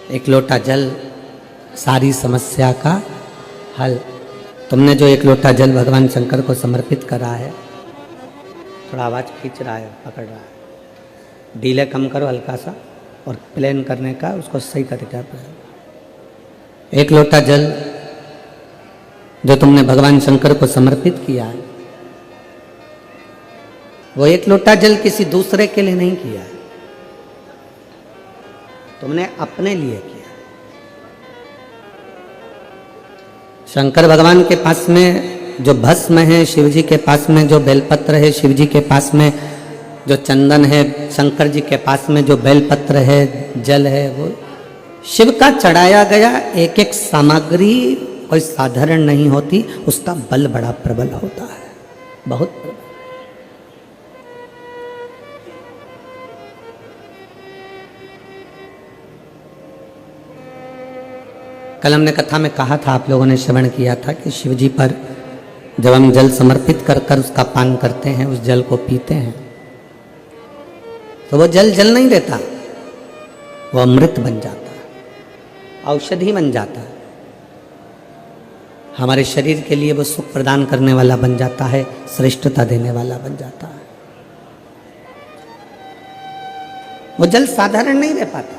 एक लोटा जल सारी समस्या का हल। तुमने जो एक लोटा जल भगवान शंकर को समर्पित करा है, थोड़ा आवाज़ खींच रहा है, पकड़ रहा है, डीले कम करो हल्का सा, और प्लेन करने का उसको सही तरीका पर। एक लोटा जल जो तुमने भगवान शंकर को समर्पित किया है, वो एक लोटा जल किसी दूसरे के लिए नहीं किया है, तुमने अपने लिए किया। शंकर भगवान के पास में जो भस्म है, शिव जी के पास में जो बेलपत्र है, शिव जी के पास में जो चंदन है, शंकर जी के पास में जो बेलपत्र है, जल है, वो शिव का चढ़ाया गया एक एक सामग्री कोई साधारण नहीं होती, उसका बल बड़ा प्रबल होता है, बहुत प्रबल। कल हमने कथा में कहा था, आप लोगों ने श्रवण किया था कि शिव जी पर जब हम जल समर्पित कर कर उसका पान करते हैं, उस जल को पीते हैं, तो वो जल जल नहीं देता, वो अमृत बन जाता है, औषधि बन जाता है, हमारे शरीर के लिए वो सुख प्रदान करने वाला बन जाता है, श्रेष्ठता देने वाला बन जाता है। वो जल साधारण नहीं रह पाता।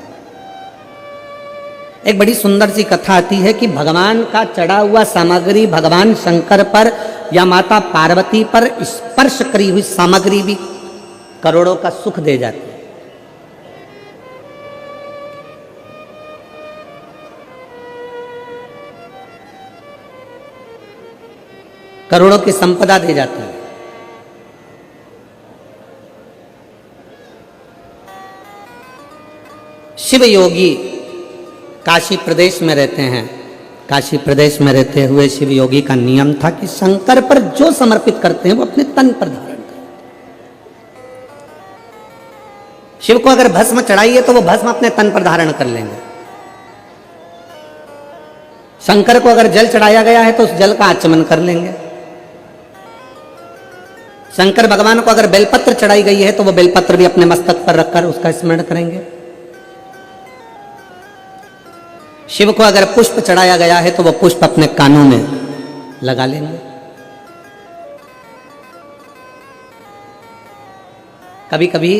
एक बड़ी सुंदर सी कथा आती है कि भगवान का चढ़ा हुआ सामग्री भगवान शंकर पर या माता पार्वती पर स्पर्श करी हुई सामग्री भी करोड़ों का सुख दे जाती है। करोड़ों की संपदा दे जाती है। शिव योगी काशी प्रदेश में रहते हैं। काशी प्रदेश में रहते हुए शिव योगी का नियम था कि शंकर पर जो समर्पित करते हैं वो अपने तन पर धारण करें। शिव को अगर भस्म चढ़ाइए तो वो भस्म अपने तन पर धारण कर लेंगे। शंकर को अगर जल चढ़ाया गया है तो उस जल का आचमन कर लेंगे। शंकर भगवान को अगर बेलपत्र चढ़ाई गई है तो वो बेलपत्र भी अपने मस्तक पर रखकर उसका स्मरण करेंगे। शिव को अगर पुष्प चढ़ाया गया है तो वो पुष्प अपने कानों में लगा लेंगे। कभी कभी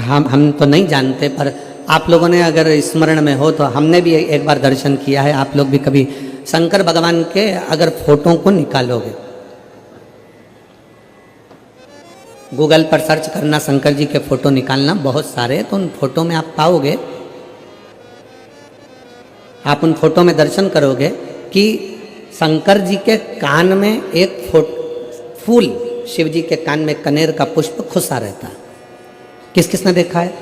हम तो नहीं जानते, पर आप लोगों ने अगर स्मरण में हो तो हमने भी एक बार दर्शन किया है। आप लोग भी कभी शंकर भगवान के अगर फोटो को निकालोगे, गूगल पर सर्च करना शंकर जी के फोटो निकालना, बहुत सारे, तो उन फोटो में आप पाओगे, आप उन फोटो में दर्शन करोगे कि शंकर जी के कान में एक फूल, शिव जी के कान में कनेर का पुष्प खुसा रहता है। किस किसने देखा है?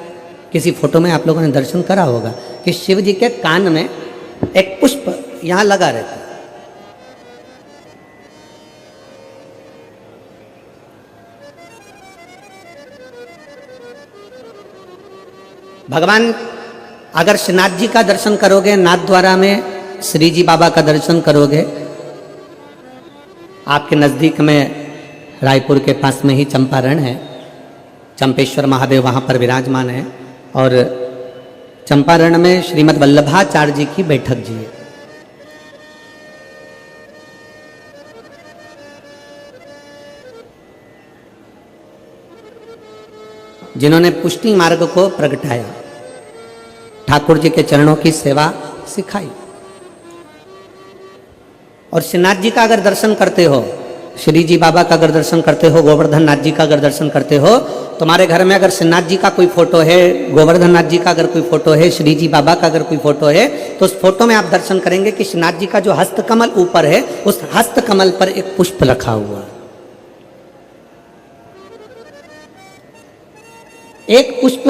किसी फोटो में आप लोगों ने दर्शन करा होगा कि शिव जी के कान में एक पुष्प यहां लगा रहता है। भगवान अगर श्रीनाथ जी का दर्शन करोगे, नाथ द्वारा में श्री जी बाबा का दर्शन करोगे, आपके नज़दीक में रायपुर के पास में ही चंपारण है, चंपेश्वर महादेव वहाँ पर विराजमान है, और चंपारण में श्रीमद् वल्लभाचार्य जी की बैठक जी है। जिन्होंने पुष्टि मार्ग को प्रगटाया, ठाकुर जी के चरणों की सेवा सिखाई। और श्रीनाथ जी का अगर दर्शन करते हो, श्री जी बाबा का अगर दर्शन करते हो, गोवर्धन नाथ जी का अगर दर्शन करते हो, तुम्हारे घर में अगर श्रीनाथ जी का कोई फोटो है, गोवर्धन नाथ जी का अगर कोई फोटो है, श्री जी बाबा का अगर कोई फोटो है, तो उस फोटो में आप दर्शन करेंगे कि श्रीनाथ जी का जो हस्तकमल ऊपर है, उस हस्तकमल पर एक पुष्प रखा हुआ है। एक पुष्प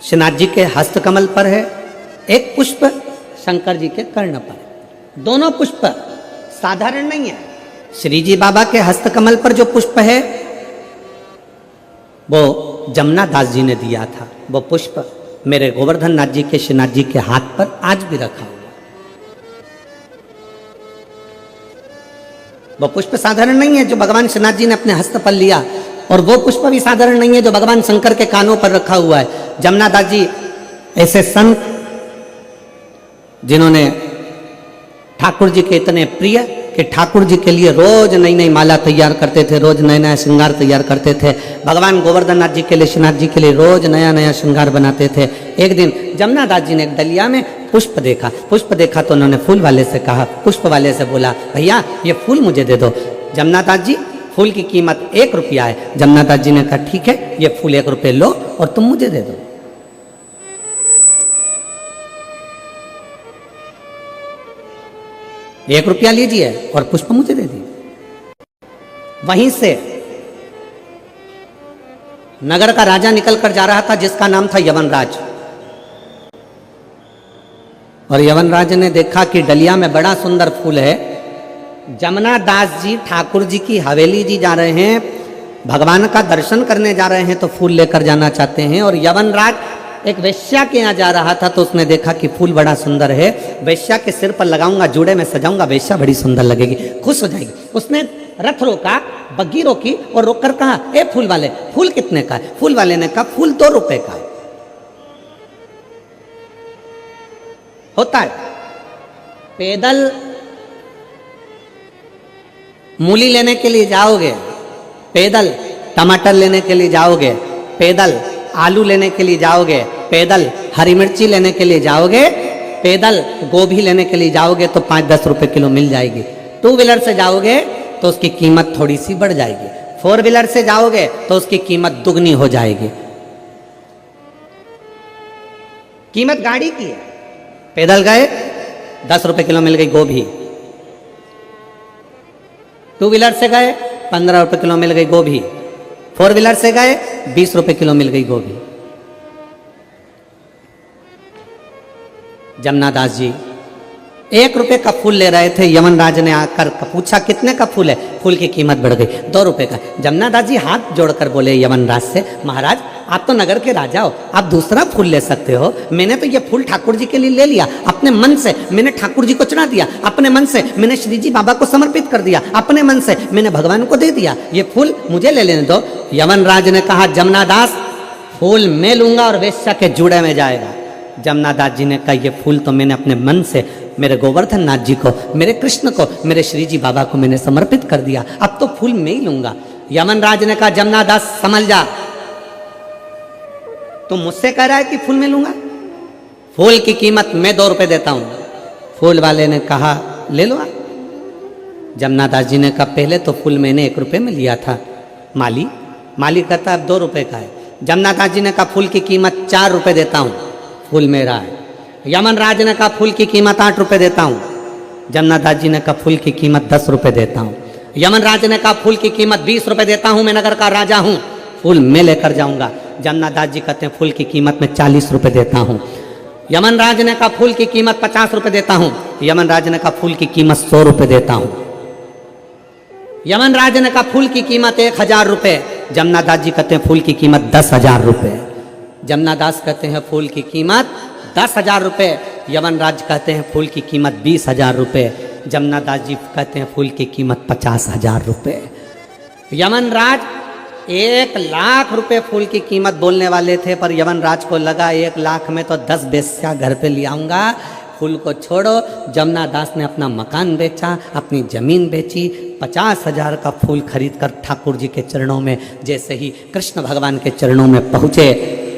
श्रीनाथ जी के हस्तकमल पर है, एक पुष्प शंकर जी के कर्ण पर है। दोनों पुष्प साधारण नहीं है। श्री जी बाबा के हस्तकमल पर जो पुष्प है वो जमुना दास जी ने दिया था। वो पुष्प मेरे गोवर्धन नाथ जी के, श्रीनाथ जी के हाथ पर आज भी रखा हुआ। वो पुष्प साधारण नहीं है जो भगवान श्रीनाथ जी ने अपने हस्त पर लिया, और वो पुष्प भी साधारण नहीं है जो भगवान शंकर के कानों पर रखा हुआ है। जमुना दास जी ऐसे संत जिन्होंने ठाकुर जी के इतने प्रिय कि ठाकुर जी के लिए रोज नई नई माला तैयार करते थे, रोज नया नया श्रृंगार तैयार करते थे। भगवान गोवर्धन नाथ जी के लिए, श्रीनाथ जी के लिए रोज नया नया श्रृंगार बनाते थे। एक दिन जमुना दास जी ने एक डलिया में पुष्प देखा तो उन्होंने फूल वाले से कहा, पुष्प वाले से बोला, भैया ये फूल मुझे दे दो। जमुना दास जी, फूल की कीमत 1 रुपया है। जमुना दास जी ने कहा, ठीक है, ये फूल 1 रुपये लो और तुम मुझे दे दो। 1 रुपया लीजिए और पुष्प मुझे दे दिए। वहीं से नगर का राजा निकलकर जा रहा था जिसका नाम था यवनराज। और यवनराज ने देखा कि डलिया में बड़ा सुंदर फूल है। जमुना दास जी ठाकुर जी की हवेली जी जा रहे हैं, भगवान का दर्शन करने जा रहे हैं, तो फूल लेकर जाना चाहते हैं। और यवनराज एक वेश्या के यहाँ जा रहा था तो उसने देखा कि फूल बड़ा सुंदर है, वेश्या के सिर पर लगाऊंगा, जूड़े में सजाऊंगा, वेश्या बड़ी सुंदर लगेगी, खुश हो जाएगी। उसने रथ रोका, बग्गी रोकी और रोककर कहा, ए फूल वाले, फूल कितने का है? फूल वाले ने कहा, फूल 2 रुपए का है। होता है पैदल मूली लेने के लिए जाओगे, पैदल टमाटर लेने के लिए जाओगे, पैदल आलू लेने के लिए जाओगे, पैदल हरी मिर्ची लेने के लिए जाओगे, पैदल गोभी लेने के लिए जाओगे तो 5-10 रुपए किलो मिल जाएगी। 2 व्हीलर से जाओगे तो उसकी कीमत थोड़ी सी बढ़ जाएगी, 4 व्हीलर से जाओगे तो उसकी कीमत दुगनी हो जाएगी। कीमत गाड़ी की है। पैदल गए 10 रुपए किलो मिल गई गोभी, 2 व्हीलर से गए 15 रुपए किलो मिल गई गोभी, 4 व्हीलर से गए 20 रुपए किलो मिल गई गोभी। जमुना दास जी 1 रुपए का फूल ले रहे थे। यवनराज ने आकर पूछा, कितने का फूल है? फूल की कीमत बढ़ गई, 2 रुपए का। जमुना दास जी हाथ जोड़कर बोले यवनराज से, महाराज आप तो नगर के राजा हो, आप दूसरा फूल ले सकते हो। मैंने तो ये फूल ठाकुर जी के लिए ले लिया, अपने मन से मैंने ठाकुर जी को चढ़ा दिया, अपने मन से मैंने श्री जी बाबा को समर्पित कर दिया, अपने मन से मैंने भगवान को दे दिया, ये फूल मुझे ले लेने दो। यवनराज ने कहा, जमुना दास फूल मैं लूंगा और वेश्या के जूड़े में जाएगा। जमुना दास जी ने कहा, ये फूल तो मैंने अपने मन से मेरे गोवर्धन नाथ जी को, मेरे कृष्ण को, मेरे श्री जी बाबा को मैंने समर्पित कर दिया, अब तो फूल मैं ही लूंगा। यमनराज ने कहा, जमुना दास समझ जा, तुम मुझसे कह रहा है कि फूल मैं लूंगा? फूल की कीमत मैं 2 रुपए देता हूं। फूल वाले ने कहा, ले लो आप। जमुना दास जी ने कहा, पहले तो फूल मैंने 1 रुपए में लिया था, माली कहता अब 2 रुपए का है। जमुना दास जी ने कहा, फूल की कीमत 4 रुपए देता हूं, फूल मेरा है। यमनराज ने कहा, फूल की कीमत 8 रुपए देता हूं। जमुना दास जी ने कहा, फूल की कीमत 10 रुपए देता हूं। यमनराज ने कहा, फूल की कीमत 20 रुपए देता हूं, मैं नगर का राजा हूं, फूल मैं लेकर जाऊंगा। जमुना दास जी कहते हैं, फूल की कीमत में 40 रुपए देता हूं। यमनराज ने कहा, फूल की कीमत 50 रुपए देता हूं। यमनराज ने कहा, फूल की कीमत 100 रुपए देता हूं। यमनराज ने कहा, फूल की कीमत 1000 रुपए। जमुना दास जी कहते हैं, फूल की कीमत 10,000 रुपए। जमुना दास कहते हैं, फूल की कीमत 10,000 रुपए। यमनराज कहते हैं, फूल की कीमत 20,000 रुपए। जमुना दास जी कहते हैं, फूल की कीमत 50,000 रुपए। यमनराज 1 लाख रुपए फूल की कीमत बोलने वाले थे, पर यमनराज को लगा 1 लाख में तो 10 वेश्या घर पे ले आऊंगा, फूल को छोड़ो। जमुना दास ने अपना मकान बेचा, अपनी जमीन बेची, 50,000 का फूल खरीद कर ठाकुर जी के चरणों में, जैसे ही कृष्ण भगवान के चरणों में पहुँचे,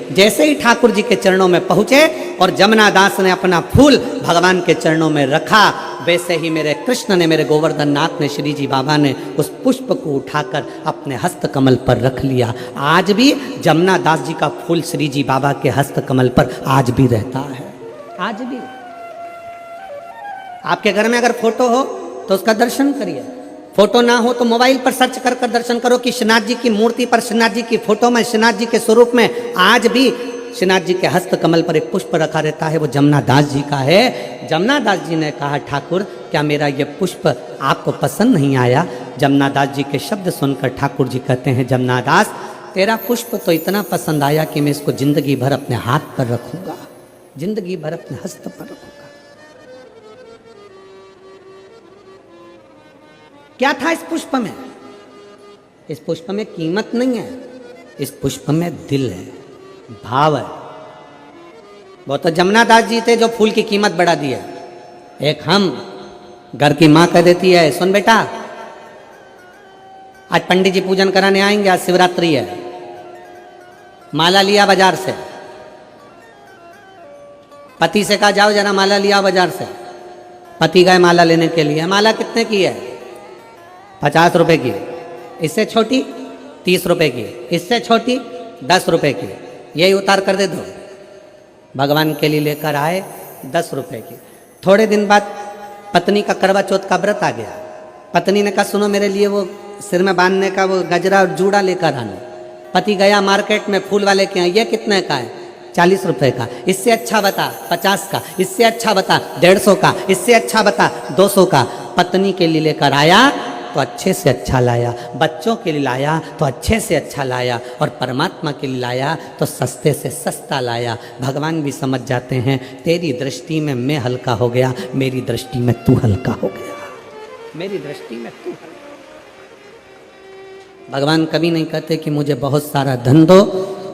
जैसे ही ठाकुर जी के चरणों में पहुँचे और जमुना दास ने अपना फूल भगवान के चरणों में रखा, वैसे ही मेरे कृष्ण ने, मेरे गोवर्धन नाथ ने, श्री जी बाबा ने उस पुष्प को उठाकर अपने हस्त कमल पर रख लिया। आज भी जमुना दास जी का फूल श्री जी बाबा के हस्त कमल पर आज भी रहता है। आज भी आपके घर में अगर फोटो हो तो उसका दर्शन करिए, फोटो ना हो तो मोबाइल पर सर्च कर कर दर्शन करो कि श्रीनाथ जी की मूर्ति पर, श्रीनाथ जी की फोटो में, श्रीनाथ जी के स्वरूप में आज भी श्रीनाथ जी के हस्त कमल पर एक पुष्प रखा रहता है, वो जमुना दास जी का है। जमुना दास जी ने कहा, ठाकुर क्या मेरा ये पुष्प आपको पसंद नहीं आया? जमुना दास जी के शब्द सुनकर ठाकुर जी कहते हैं, जमुना दास तेरा पुष्प तो इतना पसंद आया कि मैं इसको जिंदगी भर अपने हाथ पर रखूंगा, जिंदगी भर अपने हस्त पर रखूंगा। क्या था इस पुष्प में? इस पुष्प में कीमत नहीं है, इस पुष्प में दिल है, भाव है। वो तो जमुना दास जी थे जो फूल की कीमत बढ़ा दी है। एक हम घर की माँ कह देती है, सुन बेटा आज पंडित जी पूजन कराने आएंगे, आज शिवरात्रि है, माला लिया बाजार से। पति से कहा जाओ जरा माला लिया बाजार से। पति गए माला लेने के लिए। माला कितने की है? 50 रुपए की। इससे छोटी 30 रुपए की, इससे छोटी 10 रुपए की। यही उतार कर दे दो। भगवान के लिए लेकर आए 10 रुपए की। थोड़े दिन बाद पत्नी का करवा चौथ का व्रत आ गया। पत्नी ने कहा सुनो मेरे लिए वो सिर में बांधने का वो गजरा और जूड़ा लेकर आना। पति गया मार्केट में फूल वाले के यहाँ, ये कितने का है? 40 रुपए का। इससे अच्छा बता 50 का, इससे अच्छा बता 150 का, इससे अच्छा बता 200 का। पत्नी के लिए लेकर आया तो अच्छे से अच्छा लाया, बच्चों के लिए लाया तो अच्छे से अच्छा लाया, और परमात्मा के लिए लाया तो सस्ते से सस्ता लाया। भगवान भी समझ जाते हैं तेरी दृष्टि में मैं हल्का हो गया, मेरी दृष्टि में तू हल्का हो गया, मेरी दृष्टि में तू हल्का। भगवान कभी नहीं कहते कि मुझे बहुत सारा धन दो,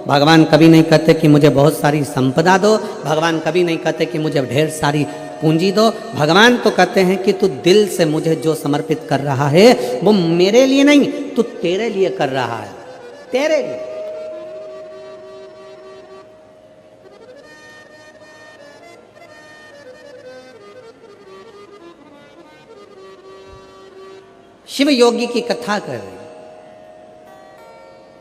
भगवान कभी नहीं कहते कि मुझे बहुत सारी संपदा दो, भगवान कभी नहीं कहते कि मुझे ढेर सारी पूंजी दो। भगवान तो कहते हैं कि तू दिल से मुझे जो समर्पित कर रहा है वो मेरे लिए नहीं, तू तेरे लिए कर रहा है, तेरे लिए। शिव योगी की कथा कर रहे,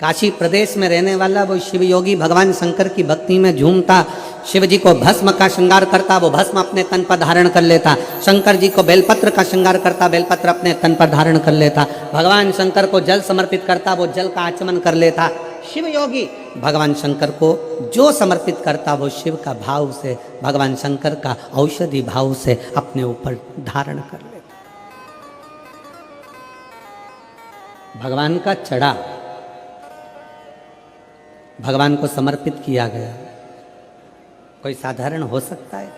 काशी प्रदेश में रहने वाला वो शिव योगी भगवान शंकर की भक्ति में झूमता, शिव जी को भस्म का श्रृंगार करता, वो भस्म अपने तन पर धारण कर लेता। शंकर जी को बेलपत्र का श्रृंगार करता, बेलपत्र अपने तन पर धारण कर लेता। भगवान शंकर को जल समर्पित करता, वो जल का आचमन कर लेता। शिव योगी भगवान शंकर को जो समर्पित करता वो शिव का भाव से, भगवान शंकर का औषधि भाव से अपने ऊपर धारण कर लेता। भगवान का चढ़ा भगवान को समर्पित किया गया, कोई साधारण हो सकता है?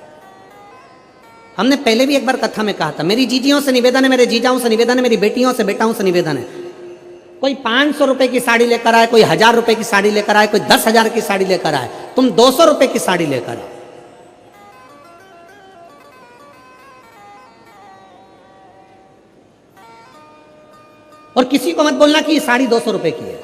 हमने पहले भी एक बार कथा में कहा था, मेरी जीजियों से निवेदन है, मेरे जीजाओं से निवेदन है, मेरी बेटियों से बेटाओं से निवेदन है, कोई 500 रुपए की साड़ी लेकर आए, कोई 1000 रुपए की साड़ी लेकर आए, कोई 10,000 की साड़ी लेकर आए, तुम 200 रुपए की साड़ी लेकर आओ। और किसी को मत बोलना कि ये साड़ी 200 रुपए की है,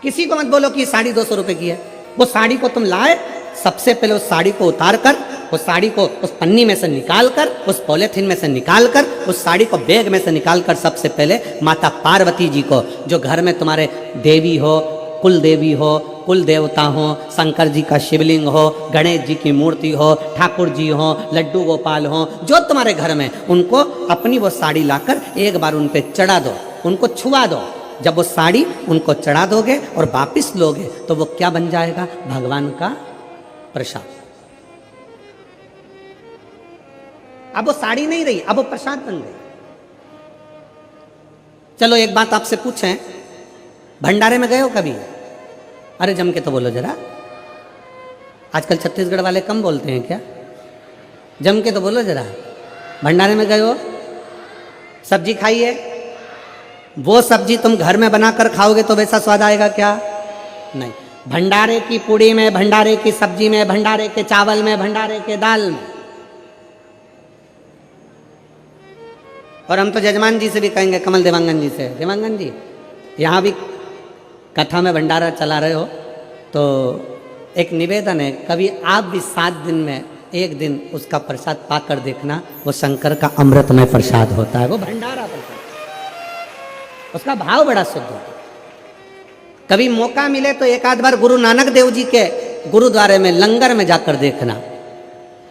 किसी को मत बोलो कि ये साड़ी 200 रुपए की है। वो साड़ी को तुम लाए, सबसे पहले उस साड़ी को उतार कर, उस साड़ी को उस पन्नी में से निकाल कर, उस पॉलिथीन में से निकाल कर, उस साड़ी को बैग में से निकाल कर, सबसे पहले माता पार्वती जी को, जो घर में तुम्हारे देवी हो, कुल देवी हो, कुल देवता हो, शंकर जी का शिवलिंग हो, गणेश जी की मूर्ति हो, ठाकुर जी हो, लड्डू गोपाल हो, जो तुम्हारे घर में, उनको अपनी वो साड़ी लाकर एक बार उन पे चढ़ा दो, उनको छुआ दो। जब वो साड़ी उनको चढ़ा दोगे और वापिस लोगे तो वो क्या बन जाएगा? भगवान का प्रसाद। अब वो साड़ी नहीं रही, अब वो प्रसाद बन गई। चलो एक बात आपसे पूछें, भंडारे में गए हो कभी? अरे जम के तो बोलो जरा, आजकल छत्तीसगढ़ वाले कम बोलते हैं क्या? जम के तो बोलो जरा। भंडारे में गए हो? सब्जी खाई है? वो सब्जी तुम घर में बनाकर खाओगे तो वैसा स्वाद आएगा क्या? नहीं। भंडारे की पूड़ी में, भंडारे की सब्जी में, भंडारे के चावल में, भंडारे के दाल में। और हम तो जजमान जी से भी कहेंगे, कमल देवांगन जी से, देवांगन जी यहाँ भी कथा में भंडारा चला रहे हो तो एक निवेदन है, कभी आप भी 7 दिन में एक दिन उसका प्रसाद पाकर देखना, वो शंकर का अमृतमय प्रसाद होता है, वो भंडारा प्रसाद, उसका भाव बड़ा शुद्ध होता है। कभी मौका मिले तो एक आध बार गुरु नानक देव जी के गुरुद्वारे में लंगर में जाकर देखना,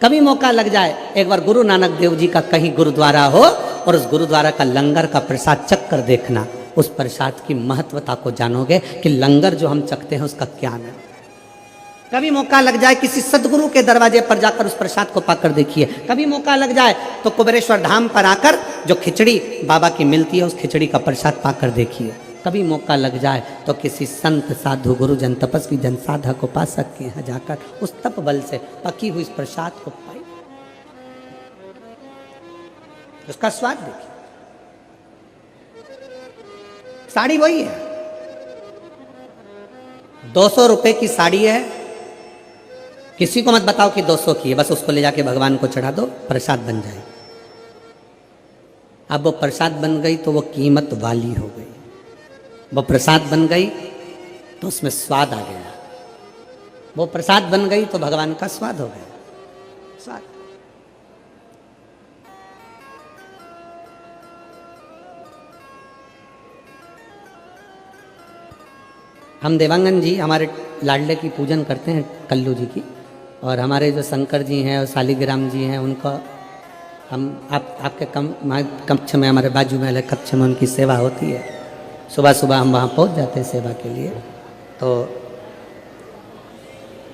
कभी मौका लग जाए एक बार गुरु नानक देव जी का कहीं गुरुद्वारा हो और उस गुरुद्वारा का लंगर का प्रसाद चख कर देखना, उस प्रसाद की महत्वता को जानोगे कि लंगर जो हम चखते हैं उसका क्या है। कभी मौका लग जाए किसी सदगुरु के दरवाजे पर जाकर उस प्रसाद को पाकर देखिए। कभी मौका लग जाए तो कुबेरेश्वर धाम पर आकर जो खिचड़ी बाबा की मिलती है उस खिचड़ी का प्रसाद पाकर देखिए। कभी मौका लग जाए तो किसी संत साधु गुरुजन तपस्वी जन साधक उपासक के यहाँ जाकर उस तप बल से पकी हुई इस प्रसाद को पाई, उसका स्वाद देखिए। साड़ी वही है, 200 रुपए की साड़ी है, किसी को मत बताओ कि 200 की है, बस उसको ले जाके भगवान को चढ़ा दो, प्रसाद बन जाए। अब वो प्रसाद बन गई तो वो कीमत वाली हो गई, वो प्रसाद बन गई तो उसमें स्वाद आ गया, वो प्रसाद बन गई तो भगवान का स्वाद हो गया। स्वाद हम देवांगन जी हमारे लाडले की पूजन करते हैं, कल्लू जी की, और हमारे जो शंकर जी हैं और शालिग्राम जी हैं उनका हम आपके कक्ष में, हमारे बाजू में अलग कक्ष में उनकी सेवा होती है। सुबह सुबह हम वहाँ पहुँच जाते हैं सेवा के लिए। तो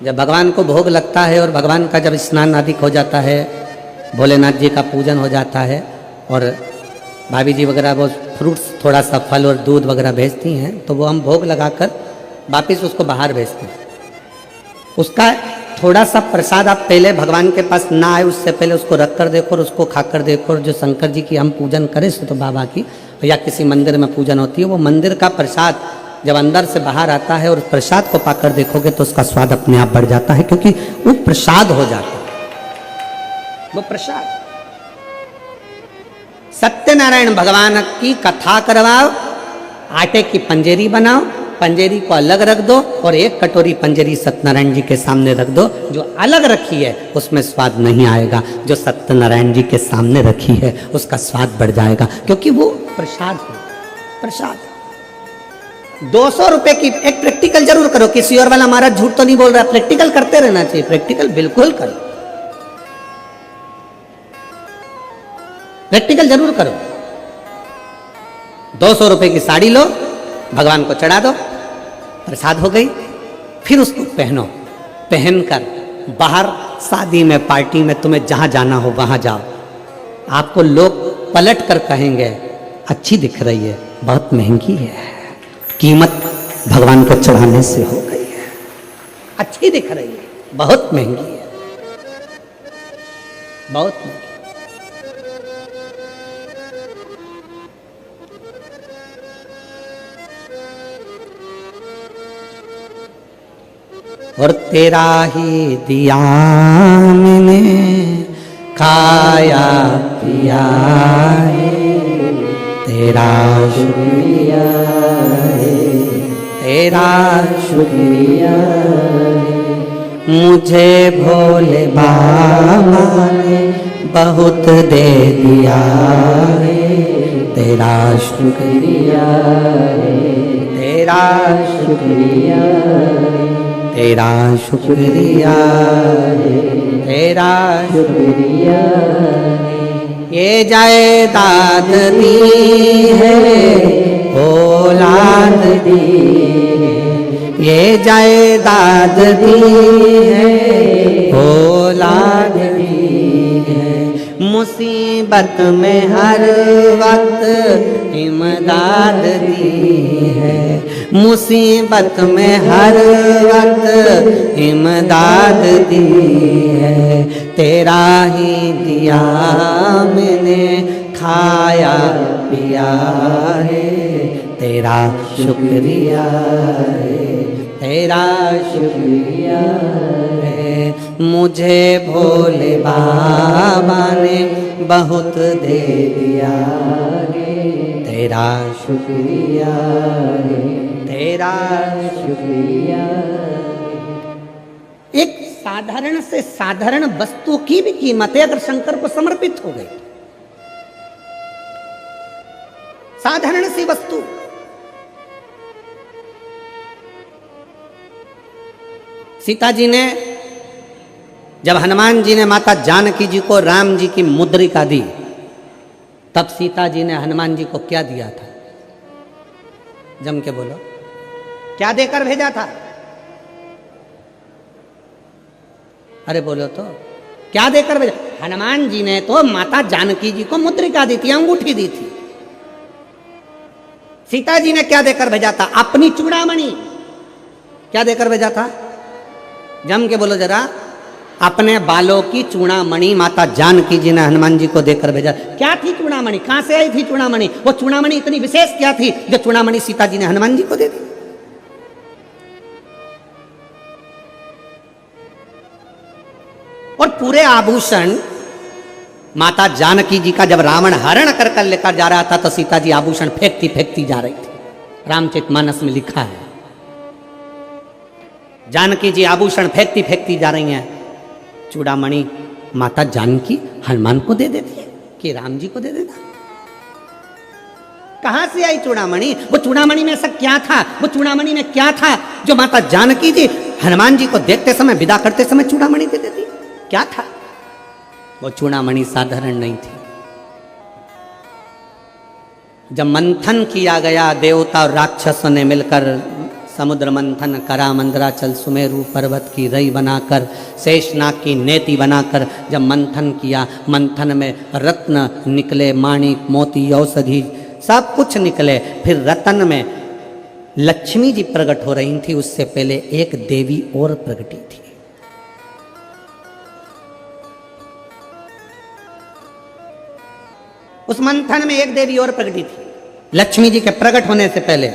जब भगवान को भोग लगता है और भगवान का जब स्नान आदि हो जाता है, भोलेनाथ जी का पूजन हो जाता है, और भाभी जी वगैरह वो फ्रूट्स थोड़ा सा फल और दूध वगैरह भेजती हैं, तो वो हम भोग लगाकर वापस उसको बाहर भेजते हैं। उसका थोड़ा सा प्रसाद आप पहले भगवान के पास ना आए उससे पहले उसको रख कर देखो और उसको खाकर देखो। और जो शंकर जी की हम पूजन करें तो बाबा की या किसी मंदिर में पूजन होती है, वो मंदिर का प्रसाद जब अंदर से बाहर आता है और प्रसाद को पाकर देखोगे तो उसका स्वाद अपने आप बढ़ जाता है, क्योंकि वो प्रसाद हो जाता है, वो प्रसाद। सत्यनारायण भगवान की कथा करवाओ, आटे की पंजेरी बनाओ, पंजेरी को अलग रख दो और एक कटोरी पंजेरी सत्यनारायण जी के सामने रख दो। जो अलग रखी है उसमें स्वाद नहीं आएगा, जो सत्यनारायण जी के सामने रखी है उसका स्वाद बढ़ जाएगा, क्योंकि वो प्रसाद है, प्रसाद। 200 रुपए की एक प्रैक्टिकल जरूर करो। किसी और वाला महाराज झूठ तो नहीं बोल रहा, प्रैक्टिकल करते रहना चाहिए, प्रैक्टिकल बिल्कुल करो, प्रैक्टिकल जरूर करो। 200 रुपए की साड़ी लो, भगवान को चढ़ा दो, प्रसाद हो गई। फिर उसको पहनो, पहनकर बाहर शादी में, पार्टी में, तुम्हें जहां जाना हो वहां जाओ। आपको लोग पलट कर कहेंगे अच्छी दिख रही है, बहुत महंगी है, कीमत भगवान को चढ़ाने से हो गई है। अच्छी दिख रही है, बहुत महंगी है, बहुत महंगी। और तेरा ही दिया मैंने खाया पिया है, तेरा शुक्रिया है, तेरा शुक्रिया है। मुझे भोले बाबा ने बहुत दे दिया है, तेरा शुक्रिया है, तेरा शुक्रिया है, तेरा शुक्रिया है, तेरा शुक्रिया है। ये जायदाद दी है, औलाद दी है, ये जायदाद दी है, औलाद दी है। मुसीबत में हर वक्त इमदाद दी है, मुसीबत में हर वक्त इमदाद दी है। तेरा ही दिया मैंने खाया पिया है, तेरा शुक्रिया है, तेरा शुक्रिया है। मुझे भोले बाबा ने बहुत दे दिया है, तेरा शुक्रिया है, तेरा शुक्रिया है। एक साधारण से साधारण वस्तु की भी कीमत है अगर शंकर को समर्पित हो गई। साधारण सी वस्तु, सीता जी ने जब हनुमान जी ने माता जानकी जी को राम जी की मुद्रिका दी, तब सीता जी ने हनुमान जी को क्या दिया था? जम के बोलो, क्या देकर भेजा था? अरे बोलो तो, क्या देकर भेजा? हनुमान जी ने तो माता जानकी जी को मुद्रिका दी थी, अंगूठी दी थी। सीता जी ने क्या देकर भेजा था? अपनी चूड़ामणि। क्या देकर भेजा था? जम के बोलो जरा, अपने बालों की चूड़ामणि माता जानकी जी ने हनुमान जी को देकर भेजा। क्या थी चूड़ामणि? कहां से आई थी चूड़ामणि? वो चूड़ामणि इतनी विशेष क्या थी जो चूड़ामणि सीता जी ने हनुमान जी को दे दी? और पूरे आभूषण माता जानकी जी का जब रावण हरण कर कर लेकर जा रहा था तो सीता जी आभूषण फेंकती फेंकती जा रही थी। रामचरितमानस में लिखा है, जानकी जी आभूषण फेंकती फेंकती जा रही हैं। चूड़ामणि माता जानकी हनुमान को दे देती है कि राम जी को दे देना। कहां से आई चूड़ामणि? वो चूड़ामणि में ऐसा क्या था? वो चूड़ामणि में क्या था जो माता जानकी जी हनुमान जी को देखते समय, विदा करते समय चूड़ामणि दे देती? क्या था? वो चूड़ामणि साधारण नहीं थी। जब मंथन किया गया, देवता और राक्षसों ने मिलकर समुद्र मंथन करा, मंदराचल सुमेरु पर्वत की रई बनाकर, शेषनाग की नेति बनाकर जब मंथन किया, मंथन में रत्न निकले, माणिक मोती औषधि सब कुछ निकले। फिर रतन में लक्ष्मी जी प्रकट हो रही थी, उससे पहले एक देवी और प्रकटी थी। उस मंथन में एक देवी और प्रकटी थी। लक्ष्मी जी के प्रकट होने से पहले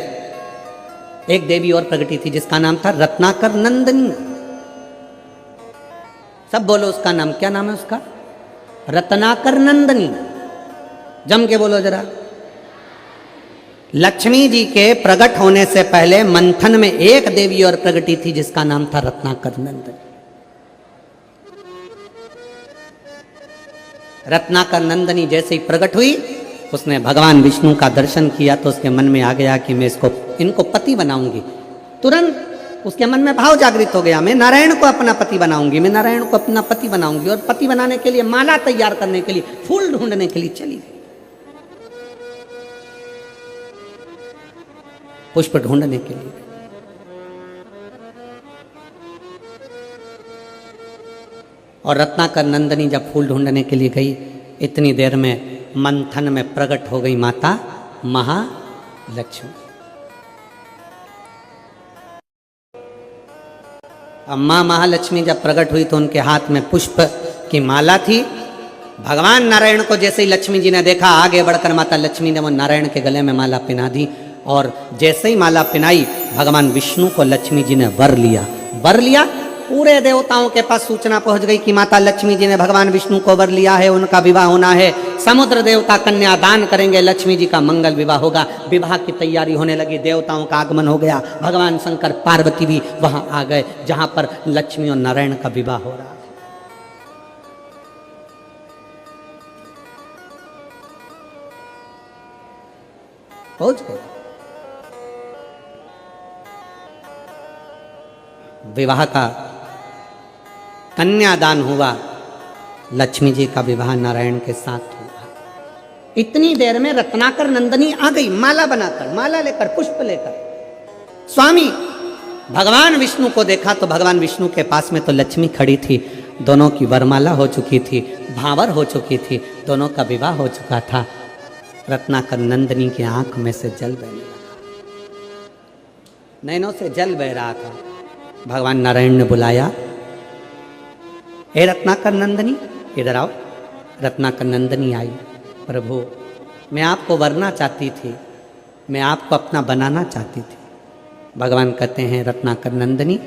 एक देवी और प्रकटी थी जिसका नाम था रत्नाकर नंदिनी। सब बोलो उसका नाम, क्या नाम है उसका? रत्नाकर नंदिनी। जम के बोलो जरा। लक्ष्मी जी के प्रकट होने से पहले मंथन में एक देवी और प्रकटी थी जिसका नाम था रत्नाकर नंदिनी। रत्नाकर नंदिनी जैसे ही प्रकट हुई, उसने भगवान विष्णु का दर्शन किया तो उसके मन में आ गया कि मैं इनको पति बनाऊंगी। तुरंत उसके मन में भाव जागृत हो गया, मैं नारायण को अपना पति बनाऊंगी, मैं नारायण को अपना पति बनाऊंगी। और पति बनाने के लिए माला तैयार करने के लिए, फूल ढूंढने के लिए चली गई, पुष्प ढूंढने के लिए। और रत्नाकर नंदिनी जब फूल ढूंढने के लिए गई, इतनी देर में मंथन में प्रकट हो गई माता महालक्ष्मी। अब मां महालक्ष्मी जब प्रकट हुई तो उनके हाथ में पुष्प की माला थी। भगवान नारायण को जैसे ही लक्ष्मी जी ने देखा, आगे बढ़कर माता लक्ष्मी ने वो नारायण के गले में माला पहना दी। और जैसे ही माला पहनाई, भगवान विष्णु को लक्ष्मी जी ने वर लिया। वर लिया, पूरे देवताओं के पास सूचना पहुंच गई कि माता लक्ष्मी जी ने भगवान विष्णु को वर लिया है, उनका विवाह होना है। समुद्र देवता कन्या दान करेंगे, लक्ष्मी जी का मंगल विवाह होगा। विवाह की तैयारी होने लगी, देवताओं का आगमन हो गया। भगवान शंकर पार्वती भी वहां आ गए जहां पर लक्ष्मी और नारायण का विवाह हो रहा है। पहुंच गए। विवाह का कन्यादान हुआ, लक्ष्मी जी का विवाह नारायण के साथ हुआ। इतनी देर में रत्नाकर नंदिनी आ गई, माला बनाकर, माला लेकर, पुष्प लेकर। स्वामी भगवान विष्णु को देखा तो भगवान विष्णु के पास में तो लक्ष्मी खड़ी थी। दोनों की वरमाला हो चुकी थी, भावर हो चुकी थी, दोनों का विवाह हो चुका था। रत्नाकर नंदिनी की आंख में से जल बहने लगा, नैनों से जल बह रहा था। भगवान नारायण ने बुलाया, हे रत्नाकर नंदिनी, इधर आओ। रत्नाकर नंदिनी आई। प्रभु, मैं आपको वरना चाहती थी, मैं आपको अपना बनाना चाहती थी। भगवान कहते हैं, रत्नाकर नंदिनी,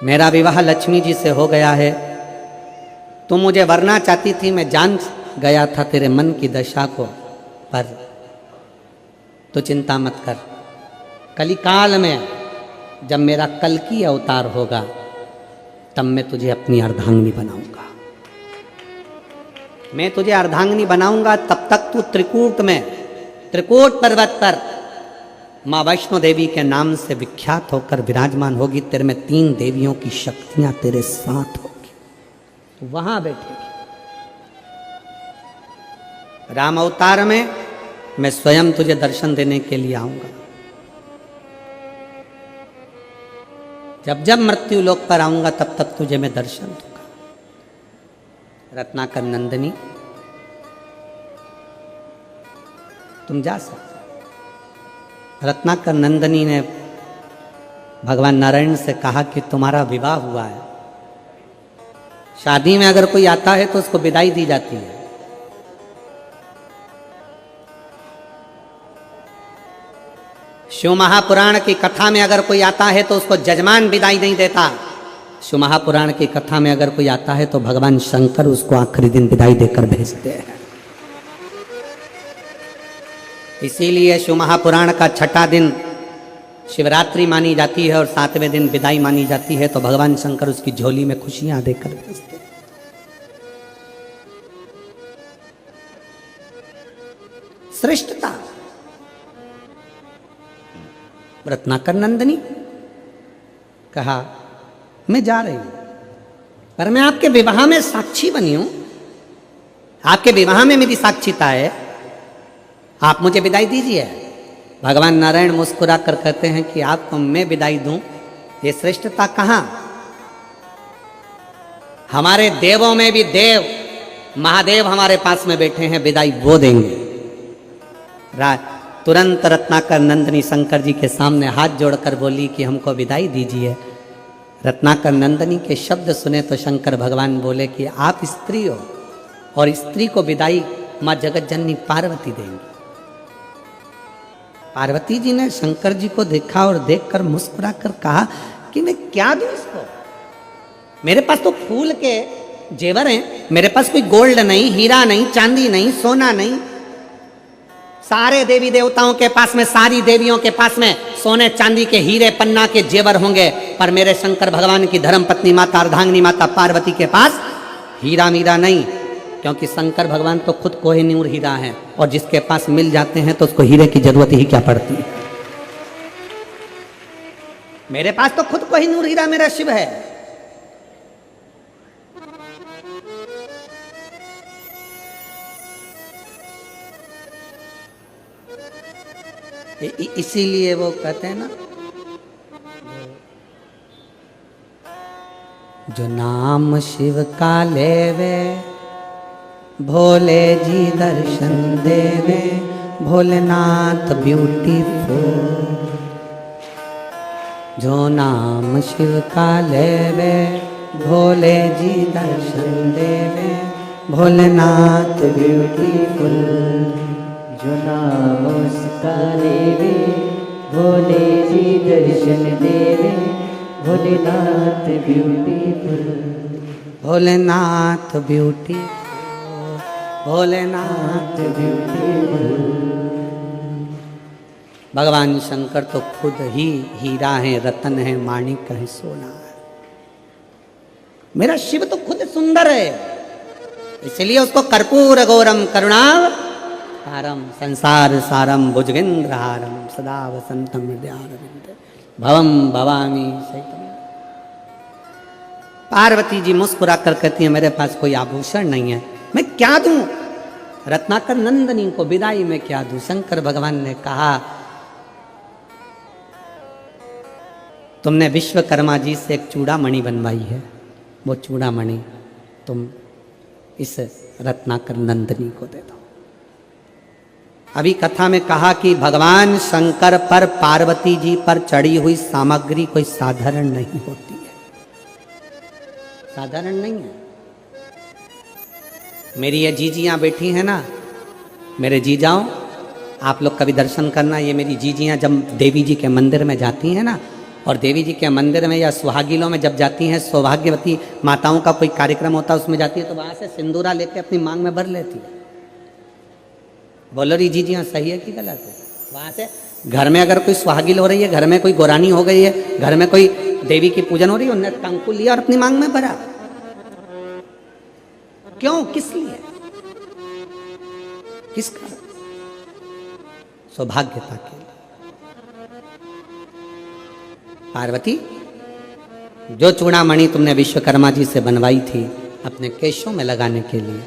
मेरा विवाह लक्ष्मी जी से हो गया है। तुम मुझे वरना चाहती थी, मैं जान गया था तेरे मन की दशा को, पर तो चिंता मत कर। कलिकाल में जब मेरा कल्कि अवतार होगा, तब मैं तुझे अपनी अर्धांगिनी बनाऊंगा। मैं तुझे अर्धांगिनी बनाऊंगा, तब तक तू त्रिकूट में, त्रिकूट पर्वत पर माँ वैष्णो देवी के नाम से विख्यात होकर विराजमान होगी। तेरे में 3 देवियों की शक्तियां तेरे साथ होगी, वहां बैठेगी। राम अवतार में मैं स्वयं तुझे दर्शन देने के लिए आऊंगा। जब जब मृत्यु लोक पर आऊंगा, तब तक तुझे मैं दर्शन दूंगा। रत्नाकर नंदिनी, तुम जा सकते। रत्नाकर नंदिनी ने भगवान नारायण से कहा कि तुम्हारा विवाह हुआ है। शादी में अगर कोई आता है तो उसको विदाई दी जाती है। शिव महापुराण की कथा में अगर कोई आता है तो उसको जजमान विदाई नहीं देता। शिव महापुराण की कथा में अगर कोई आता है तो भगवान शंकर उसको आखिरी दिन विदाई देकर भेजते हैं। इसीलिए शिव महापुराण का छठा दिन शिवरात्रि मानी जाती है और 7वें दिन विदाई मानी जाती है, तो भगवान शंकर उसकी झोली में खुशियां देकर भेजते हैं। श्रेष्ठता। रत्नाकर नंदिनी कहा मैं जा रही हूं, पर मैं आपके विवाह में साक्षी बनी हूं, आपके विवाह में मेरी साक्षीता है, आप मुझे विदाई दीजिए। भगवान नारायण मुस्कुरा कर कहते हैं कि आपको मैं विदाई दूं, ये श्रेष्ठता कहां? हमारे देवों में भी देव महादेव हमारे पास में बैठे हैं, विदाई वो देंगे। तुरंत रत्नाकर नंदिनी शंकर जी के सामने हाथ जोड़कर बोली कि हमको विदाई दीजिए। रत्नाकर नंदिनी के शब्द सुने तो शंकर भगवान बोले कि आप स्त्री हो और स्त्री को विदाई मां जगत जननी पार्वती देंगी। पार्वती जी ने शंकर जी को देखा और देखकर मुस्कुरा कर कहा कि मैं क्या दूं इसको, मेरे पास तो फूल के जेवर हैं, मेरे पास कोई गोल्ड नहीं, हीरा नहीं, चांदी नहीं, सोना नहीं। सारे देवी देवताओं के पास में, सारी देवियों के पास में सोने चांदी के हीरे पन्ना के जेवर होंगे, पर मेरे शंकर भगवान की धर्म पत्नी माता अर्धांगिनी माता पार्वती के पास हीरा मीरा नहीं, क्योंकि शंकर भगवान तो खुद कोहिनूर हीरा है और जिसके पास मिल जाते हैं तो उसको हीरे की जरूरत ही क्या पड़ती है। मेरे पास तो खुद कोहिनूर हीरा मेरा शिव है। इसीलिए वो कहते हैं ना, जो नाम शिव का लेवे भोले जी दर्शन देवे, भोलेनाथ ब्यूटीफुल। जो नाम शिव का लेवे भोले जी दर्शन देवे, भोलेनाथ ब्यूटीफुल। जो नाम उसका लेवे भोले जी दर्शन देवे, Bholenath beautiful. Bholenath beautiful, Bholenath beautiful. भगवान शंकर तो खुद ही हीरा है, रतन है, माणिक है, सोना है। मेरा शिव तो खुद सुंदर है, इसलिए उसको कर्पूर गौरम करुणावतारम संसार सारम भुजगेंद्रहारम सदा वसंतम हृदयारविंदे भवम भवामी सहितम। पार्वती जी मुस्कुरा कर कहती है मेरे पास कोई आभूषण नहीं है, मैं क्या दूं? रत्नाकर नंदिनी को विदाई में क्या दूं? शंकर भगवान ने कहा तुमने विश्वकर्मा जी से एक चूड़ामणि बनवाई है, वो चूड़ामणि तुम इस रत्नाकर नंदिनी को दे दो। अभी कथा में कहा कि भगवान शंकर पर पार्वती जी पर चढ़ी हुई सामग्री कोई साधारण नहीं होती है, साधारण नहीं है। मेरी ये जीजियाँ बैठी हैं ना, मेरे जीजाओं, आप लोग कभी दर्शन करना। ये मेरी जीजियाँ जब देवी जी के मंदिर में जाती हैं ना, और देवी जी के मंदिर में या सुहागिलों में जब जाती हैं, सौभाग्यवती माताओं का कोई कार्यक्रम होता है उसमें जाती है, तो वहाँ से सिंदूरा लेके अपनी मांग में भर लेती है। बोलो री जीजियाँ सही है कि गलत है? वहाँ से घर में अगर कोई सुहागिल हो रही है, घर में कोई गोरानी हो गई है, घर में कोई देवी की पूजन हो रही है, उन्होंने कंकु लिया और अपनी मांग में भरा। क्यों? किस लिए? किस कारण? सौभाग्यता के लिए। पार्वती, जो चूड़ामणि तुमने विश्वकर्मा जी से बनवाई थी अपने केशों में लगाने के लिए,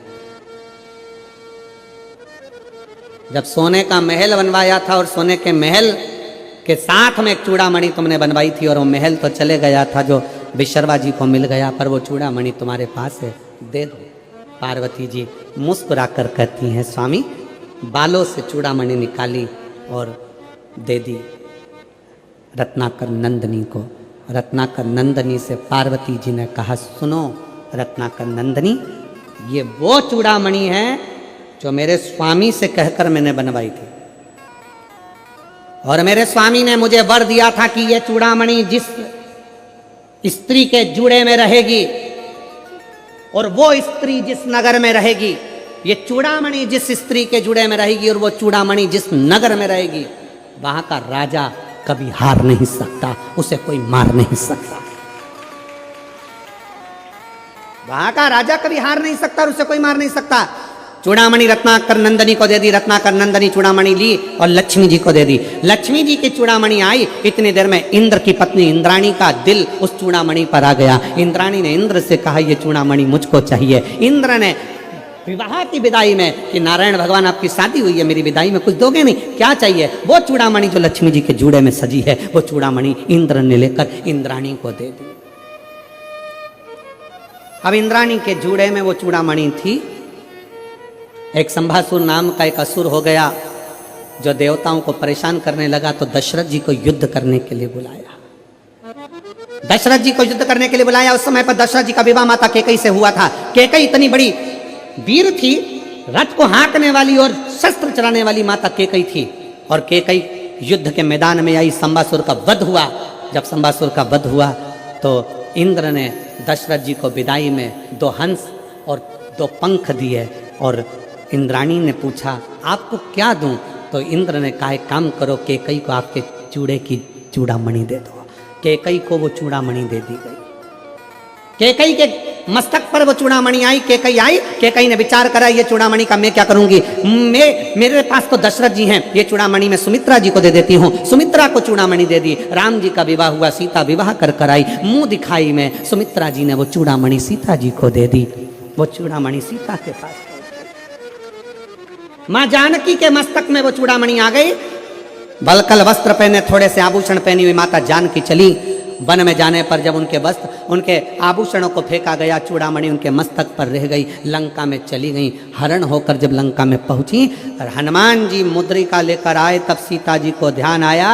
जब सोने का महल बनवाया था और सोने के महल के साथ में एक चूड़ामणि तुमने बनवाई थी, और वो महल तो चले गया था जो विश्वकर्मा जी को मिल गया, पर वो चूड़ामणि तुम्हारे पास है, दे दो। पार्वती जी मुस्कुरा कर कहती हैं स्वामी, बालों से चूड़ामणि निकाली और दे दी रत्नाकर नंदिनी को। रत्नाकर नंदिनी से पार्वती जी ने कहा सुनो रत्नाकर नंदिनी, ये वो चूड़ामणि है जो मेरे स्वामी से कहकर मैंने बनवाई थी, और मेरे स्वामी ने मुझे वर दिया था कि ये चूड़ामणि जिस स्त्री के जूड़े में रहेगी, और वो स्त्री जिस नगर में रहेगी, ये चूड़ामणि जिस स्त्री के जूड़े में रहेगी और वो चूड़ामणि जिस नगर में रहेगी, वहां का राजा कभी हार नहीं सकता, उसे कोई मार नहीं सकता। वहां का राजा कभी हार नहीं सकता और उसे कोई मार नहीं सकता। चूड़ामणि रत्नाकर नंदनी को दे दी, रत्नाकर नंदनी चूड़ामणि ली और लक्ष्मी जी को दे दी। लक्ष्मी जी की चूड़ामणि आई, इतनी देर में इंद्र की पत्नी इंद्राणी का दिल उस चूड़ामणि पर आ गया। इंद्राणी ने इंद्र से कहा, ये चूड़ामणि मुझको चाहिए। इंद्र ने विवाह की विदाई में कि नारायण भगवान आपकी शादी हुई है, मेरी विदाई में कुछ दोगे नहीं, क्या चाहिए? वो चूड़ामणि जो लक्ष्मी जी के जूड़े में सजी है, वो चूड़ामणि इंद्र ने लेकर इंद्राणी को दे दी। अब इंद्राणी के जूड़े में वो चूड़ामणि थी। एक संभासुर नाम का एक असुर हो गया जो देवताओं को परेशान करने लगा, तो दशरथ जी को युद्ध करने के लिए बुलाया। दशरथ जी को युद्ध करने के लिए बुलाया। उस समय पर दशरथ जी का विवाह माता केकई से हुआ था। केकई इतनी बड़ी वीर थी, रथ को हाँकने वाली और शस्त्र चलाने वाली माता केकई थी। और केकई युद्ध के मैदान में आई, संभासुर का वध हुआ। जब संभासुर का वध हुआ तो इंद्र ने दशरथ जी को विदाई में 2 हंस और 2 पंख दिए। और इंद्राणी ने पूछा, आपको क्या दूं? तो इंद्र ने कहा, एक काम करो, केकई को आपके चूड़े की चूड़ामणि दे दो। केकई को वो चूड़ामणि दे दी गई। केकई के मस्तक पर वो चूड़ामणि आई। केकई आई, केकई ने विचार करा, ये चूड़ामणि का मैं क्या करूंगी? मेरे पास तो दशरथ जी हैं, ये चूड़ामणि मैं सुमित्रा जी को दे देती हूँ। सुमित्रा को चूड़ामणि दे दी। राम जी का विवाह हुआ, सीता विवाह कर आई। मुंह दिखाई में सुमित्रा जी ने वो चूड़ामणि सीता जी को दे दी। वो चूड़ामणि सीता के पास, मां जानकी के मस्तक में वो चूड़ामणि आ गई। बलकल वस्त्र पहने, थोड़े से आभूषण पहनी हुई माता जानकी चली। वन में जाने पर जब उनके वस्त्र, उनके आभूषणों को फेंका गया, चूड़ामणि उनके मस्तक पर रह गई। लंका में चली गई। हरण होकर जब लंका में पहुंची, हनुमान जी मुद्रिका लेकर आए, तब सीता जी को ध्यान आया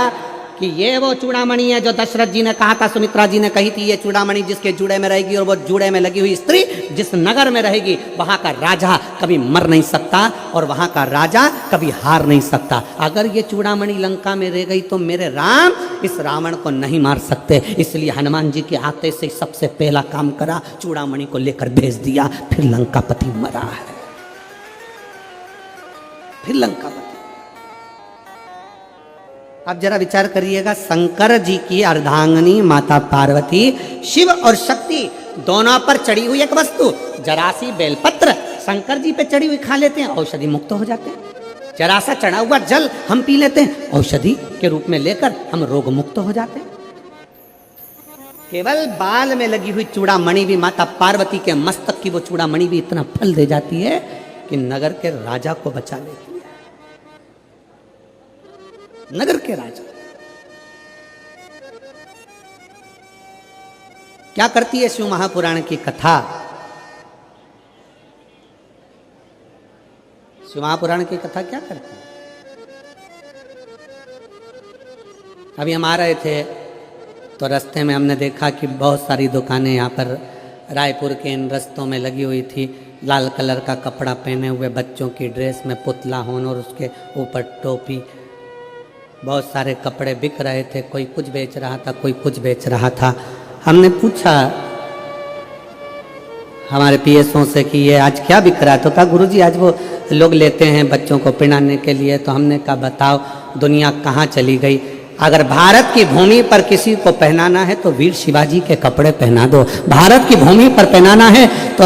कि ये वो चूड़ामणि है जो दशरथ जी ने कहा था, सुमित्रा जी ने कही थी, ये चूड़ामणि जिसके जूड़े में रहेगी और वो जूड़े में लगी हुई स्त्री जिस नगर में रहेगी, वहां का राजा कभी मर नहीं सकता और वहां का राजा कभी हार नहीं सकता। अगर ये चूड़ामणि लंका में रह गई तो मेरे राम इस रावण को नहीं मार सकते। इसलिए हनुमान जी के आते से सबसे पहला काम करा, चूड़ामणि को लेकर भेज दिया। फिर लंकापति मरा है, फिर लंकापति। अब जरा विचार करिएगा, शंकर जी की अर्धांगिनी माता पार्वती, शिव और शक्ति दोनों पर चढ़ी हुई एक वस्तु, जरासी बेलपत्र, शंकर जी पे चढ़ी हुई खा लेते हैं, औषधि मुक्त हो जाते हैं। जरा सा चढ़ा हुआ जल हम पी लेते हैं, औषधि के रूप में लेकर हम रोग मुक्त हो जाते हैं। केवल बाल में लगी हुई चूड़ामणि भी, माता पार्वती के मस्तक की वो चूड़ामणि भी इतना फल दे जाती है कि नगर के राजा को बचा लेती है। नगर के राजा क्या करती है? शिव महापुराण की कथा, शिव महापुराण की कथा क्या करती है? अभी हम आ रहे थे तो रास्ते में हमने देखा कि बहुत सारी दुकानें यहाँ पर रायपुर के इन रस्तों में लगी हुई थी। लाल कलर का कपड़ा पहने हुए बच्चों की ड्रेस में पुतला होन और उसके ऊपर टोपी, बहुत सारे कपड़े बिक रहे थे। कोई कुछ बेच रहा था, कोई कुछ बेच रहा था। हमने पूछा हमारे पीएसओ से कि ये आज क्या बिक रहा है? तो कहा गुरुजी आज वो लोग लेते हैं बच्चों को पहनाने के लिए। तो हमने कहा बताओ दुनिया कहाँ चली गई? अगर भारत की भूमि पर किसी को पहनाना है तो वीर शिवाजी के कपड़े पहना दो। भारत की भूमि पर पहनाना है तो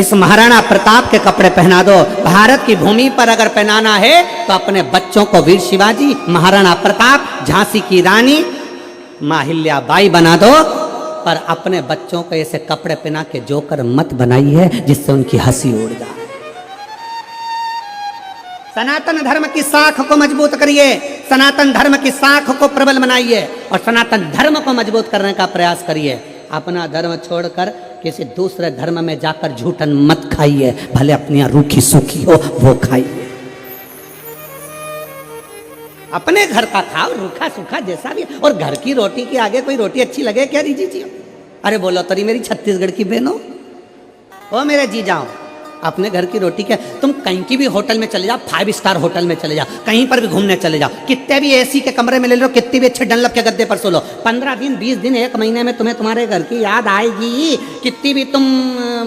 इस महाराणा प्रताप के कपड़े पहना दो। भारत की भूमि पर अगर पहनाना है तो अपने बच्चों को वीर शिवाजी, महाराणा प्रताप, झांसी की रानी, माहिल्याबाई बना दो। पर अपने बच्चों को ऐसे कपड़े पहना के जोकर मत बनाइए जिससे उनकी हंसी उड़ जाए। सनातन धर्म की साख को मजबूत करिए, सनातन धर्म की साख को प्रबल बनाइए और सनातन धर्म को मजबूत करने का प्रयास करिए। अपना धर्म छोड़कर किसी दूसरे धर्म में जाकर झूठन मत खाइए, भले अपनी यहाँ रूखी सूखी हो वो खाइए। अपने घर का खाओ, रूखा सूखा जैसा भी। और घर की रोटी के आगे कोई रोटी अच्छी लगे क्या रिजी जी? अरे बोलो तरी मेरी छत्तीसगढ़ की बहनों, ओ मेरे जी जाओ, अपने घर की रोटी क्या, तुम कहीं की भी होटल में चले जाओ, 5 स्टार होटल में चले जाओ, कहीं पर भी घूमने चले जाओ, कितने भी एसी के कमरे में ले लो, कितनी भी अच्छे डनलप के गद्दे पर सो लो, 15 दिन 20 दिन 1 महीने में तुम्हें तुम्हारे घर की याद आएगी। कितनी भी तुम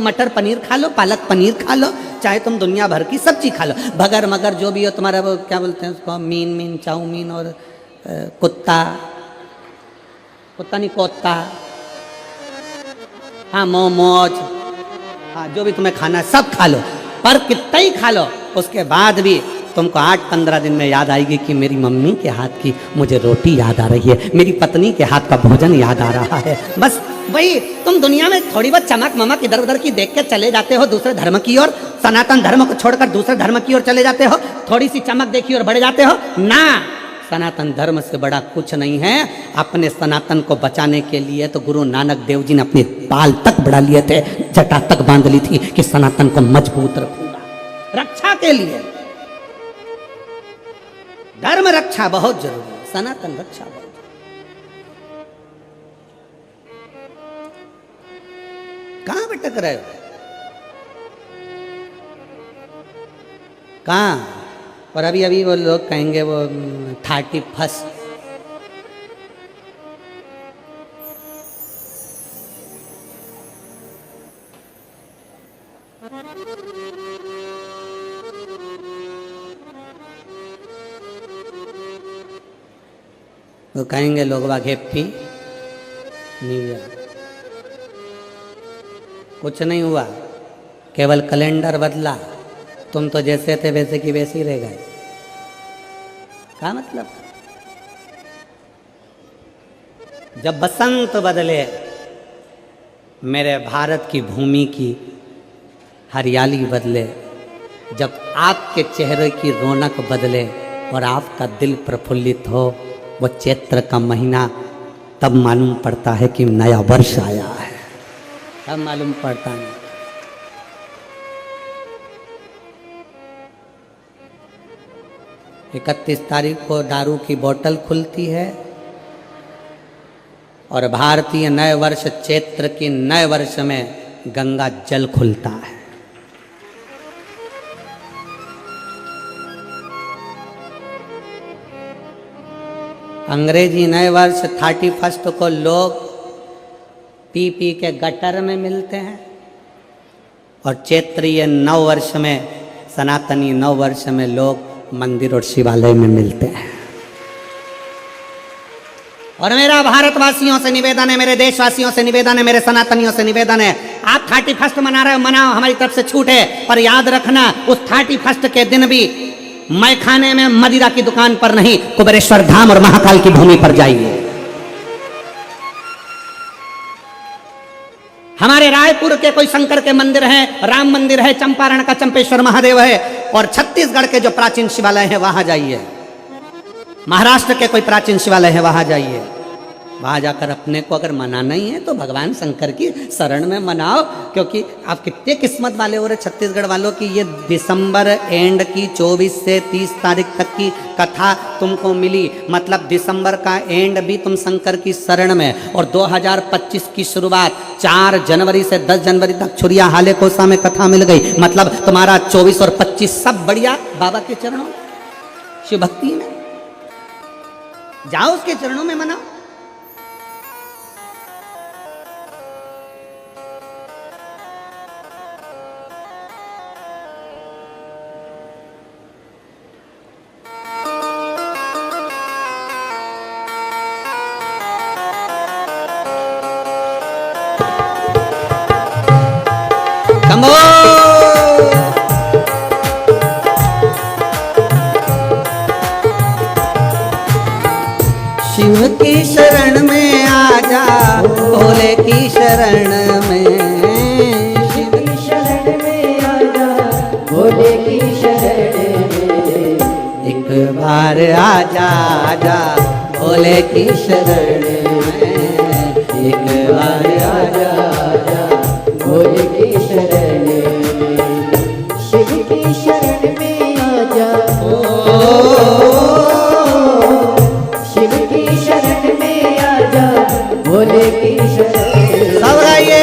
मटर पनीर खा लो, पालक पनीर खा लो, चाहे तुम दुनिया भर की सब्जी खा लो, बगर मगर जो भी हो तुम्हारा, वो क्या बोलते हैं उसको, मीन चाउमीन और कुत्ता नहीं कोत्ता, हाँ मोमोज, हाँ जो भी तुम्हें खाना है सब खा लो, पर कितना ही खा लो, उसके बाद भी तुमको 8-15 दिन में याद आएगी कि मेरी मम्मी के हाथ की मुझे रोटी याद आ रही है, मेरी पत्नी के हाथ का भोजन याद आ रहा है। बस वही, तुम दुनिया में थोड़ी बहुत चमक ममक इधर उधर की देख के चले जाते हो दूसरे धर्म की ओर, सनातन धर्म को छोड़कर दूसरे धर्म की ओर चले जाते हो, थोड़ी सी चमक देखी और बढ़ जाते हो ना। सनातन धर्म से बड़ा कुछ नहीं है। अपने सनातन को बचाने के लिए तो गुरु नानक देव जी ने अपने बाल तक बढ़ा लिए थे, जटा तक बांध ली थी कि सनातन को मजबूत रखूंगा, रक्षा के लिए। धर्म रक्षा बहुत जरूरी है, सनातन रक्षा बहुत जरूरी। कहां भटक रहे हो, कहां? और अभी वो लोग कहेंगे वो 31st, वो कहेंगे लोग वाग हैप्पी न्यू ईयर। कुछ नहीं हुआ, केवल कैलेंडर बदला, तुम तो जैसे थे वैसे की वैसे ही रह गए। क्या मतलब? जब बसंत बदले, मेरे भारत की भूमि की हरियाली बदले, जब आपके चेहरे की रौनक बदले और आपका दिल प्रफुल्लित हो, वो चैत्र का महीना, तब मालूम पड़ता है कि नया वर्ष आया है, तब मालूम पड़ता है। 31 तारीख को दारू की बोतल खुलती है और भारतीय नए वर्ष चैत्र की नए वर्ष में गंगा जल खुलता है। अंग्रेजी नए वर्ष 31 को लोग पी पी के गटर में मिलते हैं और चैत्रीय नव वर्ष में, सनातनी नव वर्ष में लोग मंदिर और शिवालय में मिलते हैं। और मेरा भारतवासियों से निवेदन है, मेरे देशवासियों से निवेदन है, मेरे सनातनियों से निवेदन है, आप 31 मना रहे हो, मनाओ, हमारी तरफ से छूट है, पर याद रखना उस 31 के दिन भी मैं खाने में मदिरा की दुकान पर नहीं, कुबेरेश्वर धाम और महाकाल की भूमि पर जाइए। हमारे रायपुर के कोई शंकर के मंदिर है, राम मंदिर है, चंपारण का चंपेश्वर महादेव है, और छत्तीसगढ़ के जो प्राचीन शिवालय है वहां जाइए, महाराष्ट्र के कोई प्राचीन शिवालय है वहां जाइए। वहां जाकर अपने को अगर मनाना ही है तो भगवान शंकर की शरण में मनाओ, क्योंकि आप कितने किस्मत वाले हो रहे छत्तीसगढ़ वालों की, ये दिसंबर एंड की 24 से 30 तारीख तक की कथा तुमको मिली, मतलब दिसंबर का एंड भी तुम शंकर की शरण में, और 2025 की शुरुआत 4 जनवरी से 10 जनवरी तक छुरिया हाले कोसा में कथा मिल गई, मतलब तुम्हारा 24 और 25 सब बढ़िया बाबा के चरणों, शिव भक्ति में जाओ, उसके चरणों में मनाओ। शिव की शरण में आजा, भोले की शरण में, शिव की शरण में आजा, भोले की शरण में, एक बार आजा आजा भोले की शरण में, एक बार आजा आजा, भोले की शरण में, शिव की शरण में आजा, शिव की शरण में आजा, भोले की शरण में, सब गाइए,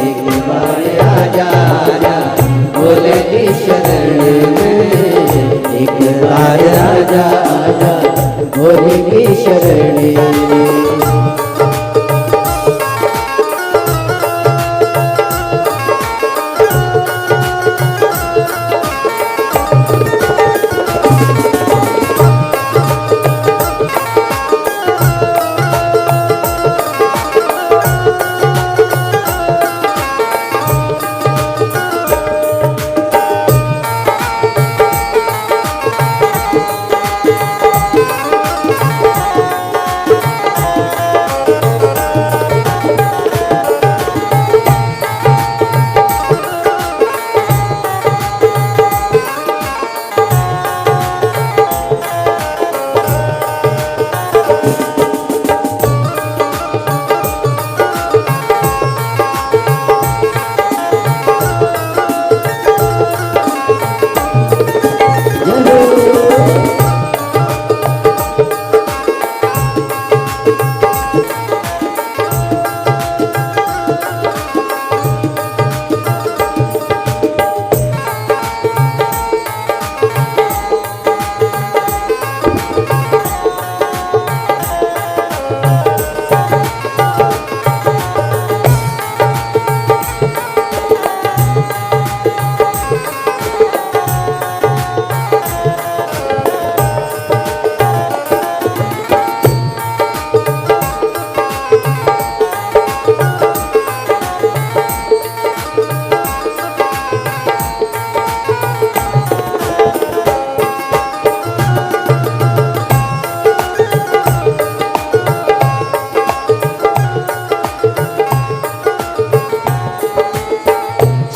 एक बार आजा आजा, भोले आजा आजा भोले की शरण में।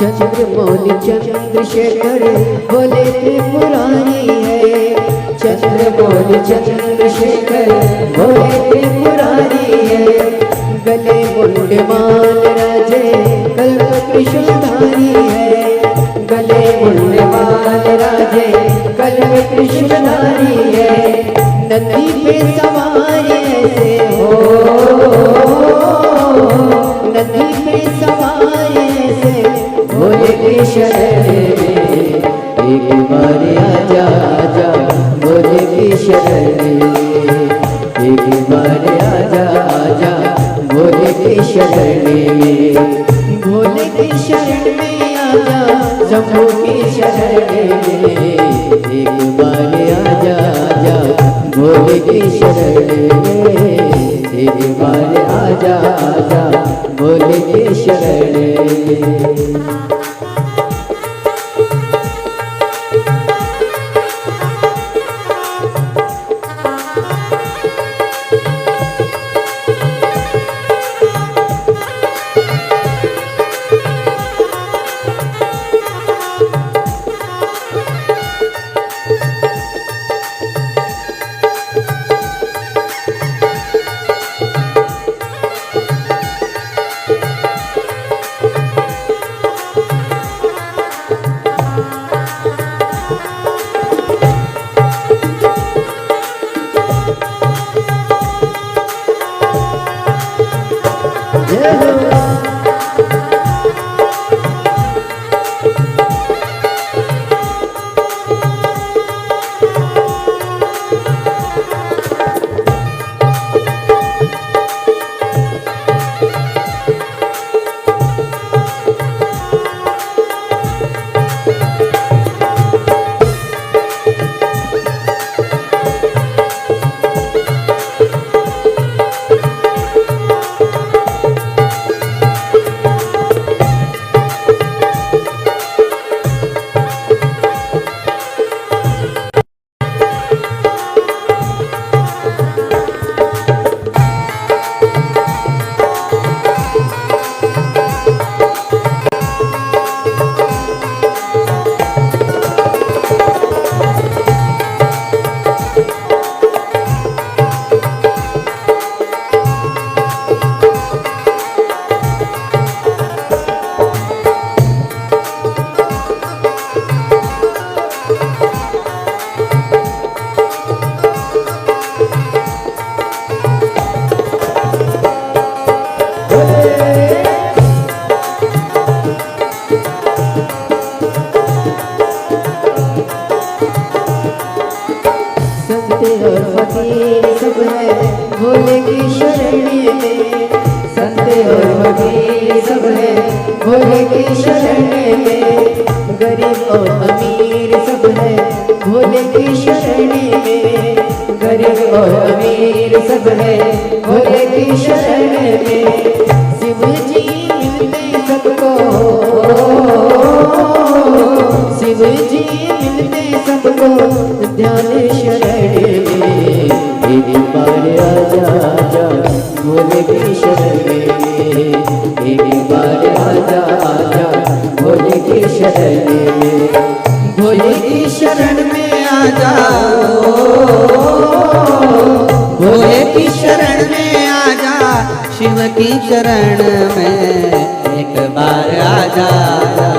चंद्रमौली चंद्रशेखर भोले त्रिपुरारी है। चंद्रमौली चंद्रशेखर भोले त्रिपुरारी है। गले मुंडमाल राजे कल्प कृष्णधारी है। गले मुंडमाल राजे कल्प कृष्णधारी है। नदी पे सवार ऐसे हो, नदी पे सवार ऐसे भोले की शरण में। एक बार आजा आजा भोले की शरण में। एक बार आजा आजा भोले की शरण में। भोले की शरण में आजा शंभू की शरण में। एक बार आजा आजा भोले की शरण में। एक बार आजा आजा भोले की शरण में। शरण में, संत और फकीर सब है भोले की शरण में, गरीब और अमीर सब है भोले की शरण में, गरीब और अमीर सब है भोले की शरण में। शिव जी मिलते सबको, शिव जी मिलते सबको ध्यान शरण में, एक बार आजा आजा भोले की शरण में, एक बार आजा आजा भोले की शरण में, भोले की शरण में आजा, भोले की शरण में आजा, शिव की शरण में एक बार आजा आजा,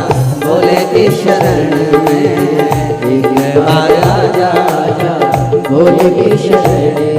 भोले की शरण में एक बार आजा आजा, भोले की शरण में।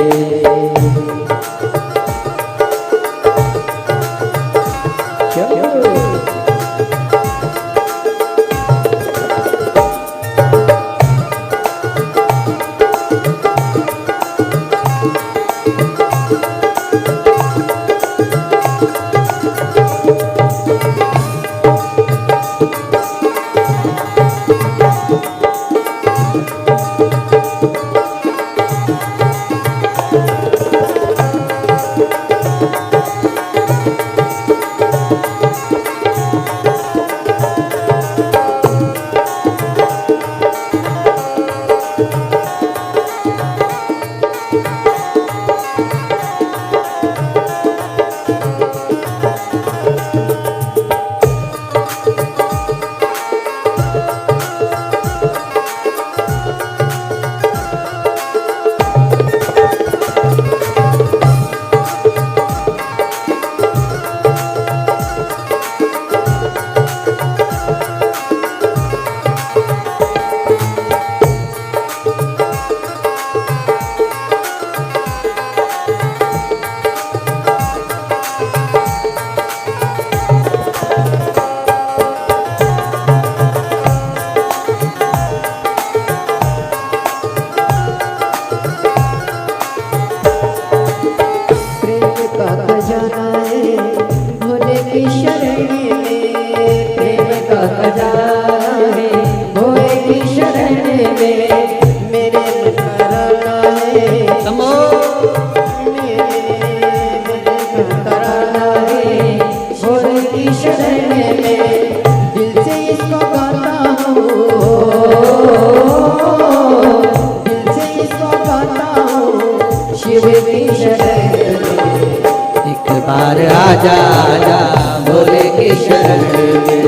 एक बार आजा आजा भोले की शरण में,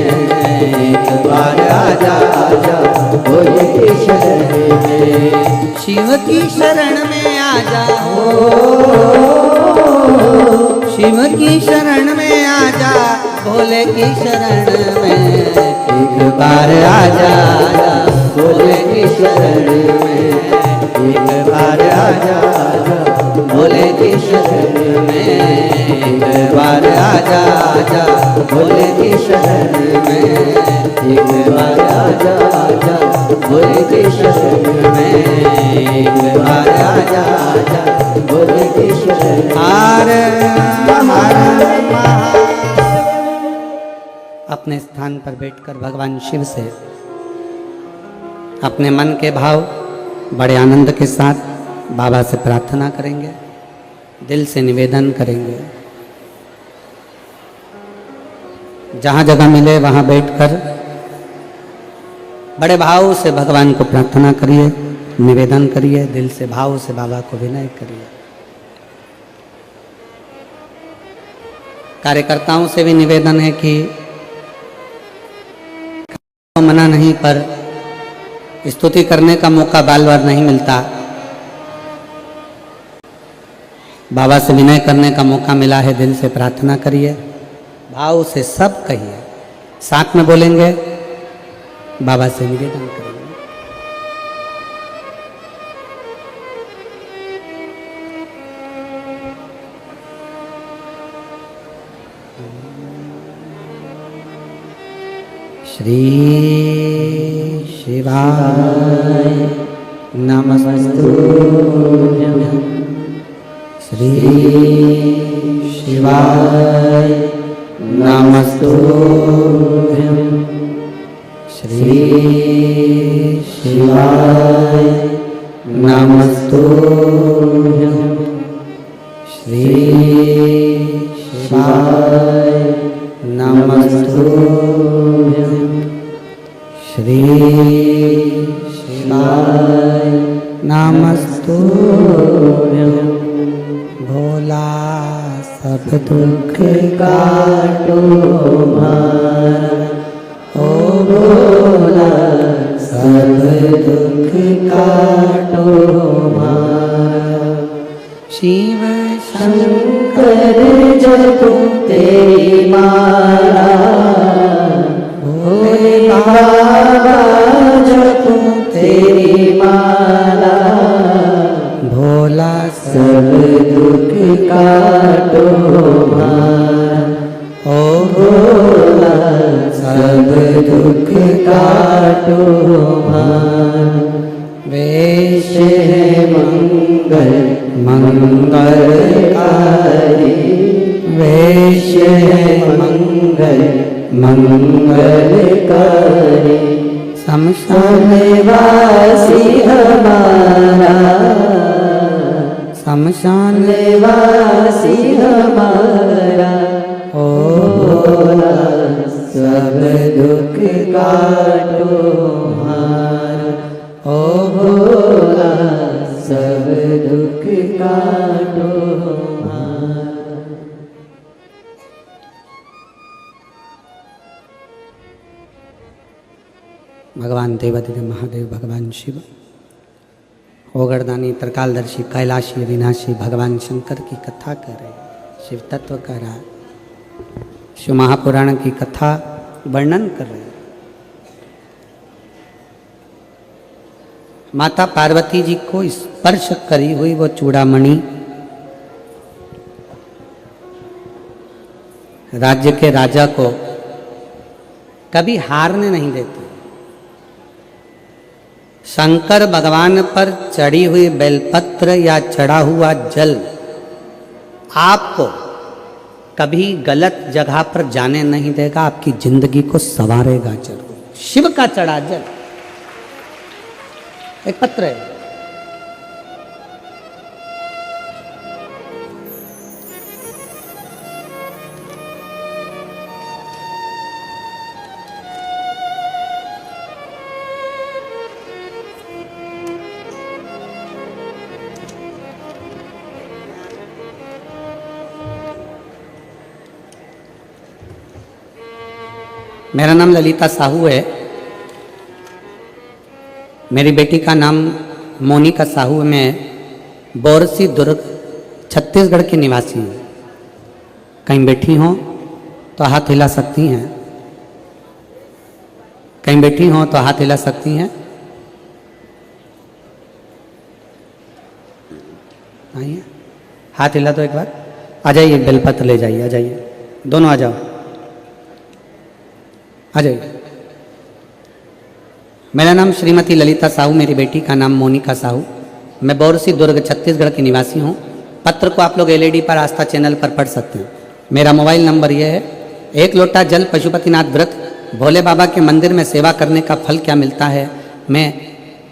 एक बार आजा आजा भोले की शरण में, शिव की शरण में आजा हो, शिव की शरण में आजा भोले की शरण में, एक बार आजा आजा भोले की शरण में, एक बार आजा आजा भोले की शरण में, एक बार आजा आजा भोले की शरण में, एक बार आजा आजा भोले की शरण में, एक बार आजा आजा भोले की शरण में। हर हर महादेव। अपने स्थान पर बैठकर भगवान शिव से अपने मन के भाव बड़े आनंद के साथ बाबा से प्रार्थना करेंगे, दिल से निवेदन करेंगे। जहाँ जगह मिले वहाँ बैठकर बड़े भाव से भगवान को प्रार्थना करिए, निवेदन करिए, दिल से भाव से बाबा को विनय करिए। कार्यकर्ताओं से भी निवेदन है कि मना नहीं, पर स्तुति करने का मौका बार बार नहीं मिलता। बाबा से विनय करने का मौका मिला है, दिल से प्रार्थना करिए, भाव से सब कहिए, साथ में बोलेंगे, बाबा से निवेदन करेंगे। श्री शिवाय नमस्तुभ्यं, श्री शिवाय नमस्तुभ्यं। श्री शिवाय नमस्तुभ्यं। श्री शिवाय नमस्तुभ्यं। श्री शिवाय नमस्तुभ्यं। भोला सब दुख काटो हमारा, ओ भोला सब दुख काटो हमारा। शिव शंकर जपो तेरी माला, भोले बाबा जपो तेरी माला। भोला सब दुख काटो हमारा, ओ भोला सब दुख काटो हमारा। वेश है मंगल मंगलकारी, वेश है मंगल मंगलकारी। शमशान वासी हमारा, शमशान वासी हमारा। ओ भोला सब दुख काटो हमारा, ओ भोला सब दुख काटो हमारा। भगवान देवादिदेव महादेव, भगवान शिव, ओगरदानी त्रिकालदर्शी कैलाशी अविनाशी भगवान शंकर की कथा कर रहे, शिव तत्व कर रहा, शिव महापुराण की कथा वर्णन कर रहे। माता पार्वती जी को स्पर्श करी हुई वो चूड़ामणि राज्य के राजा को कभी हारने नहीं देती। शंकर भगवान पर चढ़ी हुई बेलपत्र या चढ़ा हुआ जल आपको कभी गलत जगह पर जाने नहीं देगा, आपकी जिंदगी को संवारेगा जरूर। शिव का चढ़ा जल एक पत्र है, मेरा नाम ललिता साहू है। मेरी बेटी का नाम मोनिका साहू। मैं बोरसी दुर्ग छत्तीसगढ़ की निवासी हूँ। कहीं बैठी हों तो हाथ हिला सकती हैं, कहीं बैठी हों तो हाथ हिला सकती हैं। आइए, हाथ हिला तो एक बार। आ जाइए, बेलपत्र ले जाइए, आ जाइए, दोनों आ जाओ, आ जाइए। मेरा नाम श्रीमती ललिता साहू, मेरी बेटी का नाम मोनिका साहू। मैं बोरसी दुर्ग छत्तीसगढ़ की निवासी हूँ। पत्र को आप लोग LED पर आस्था चैनल पर पढ़ सकते हैं। मेरा मोबाइल नंबर यह है। एक लोटा जल पशुपतिनाथ व्रत भोले बाबा के मंदिर में सेवा करने का फल क्या मिलता है, मैं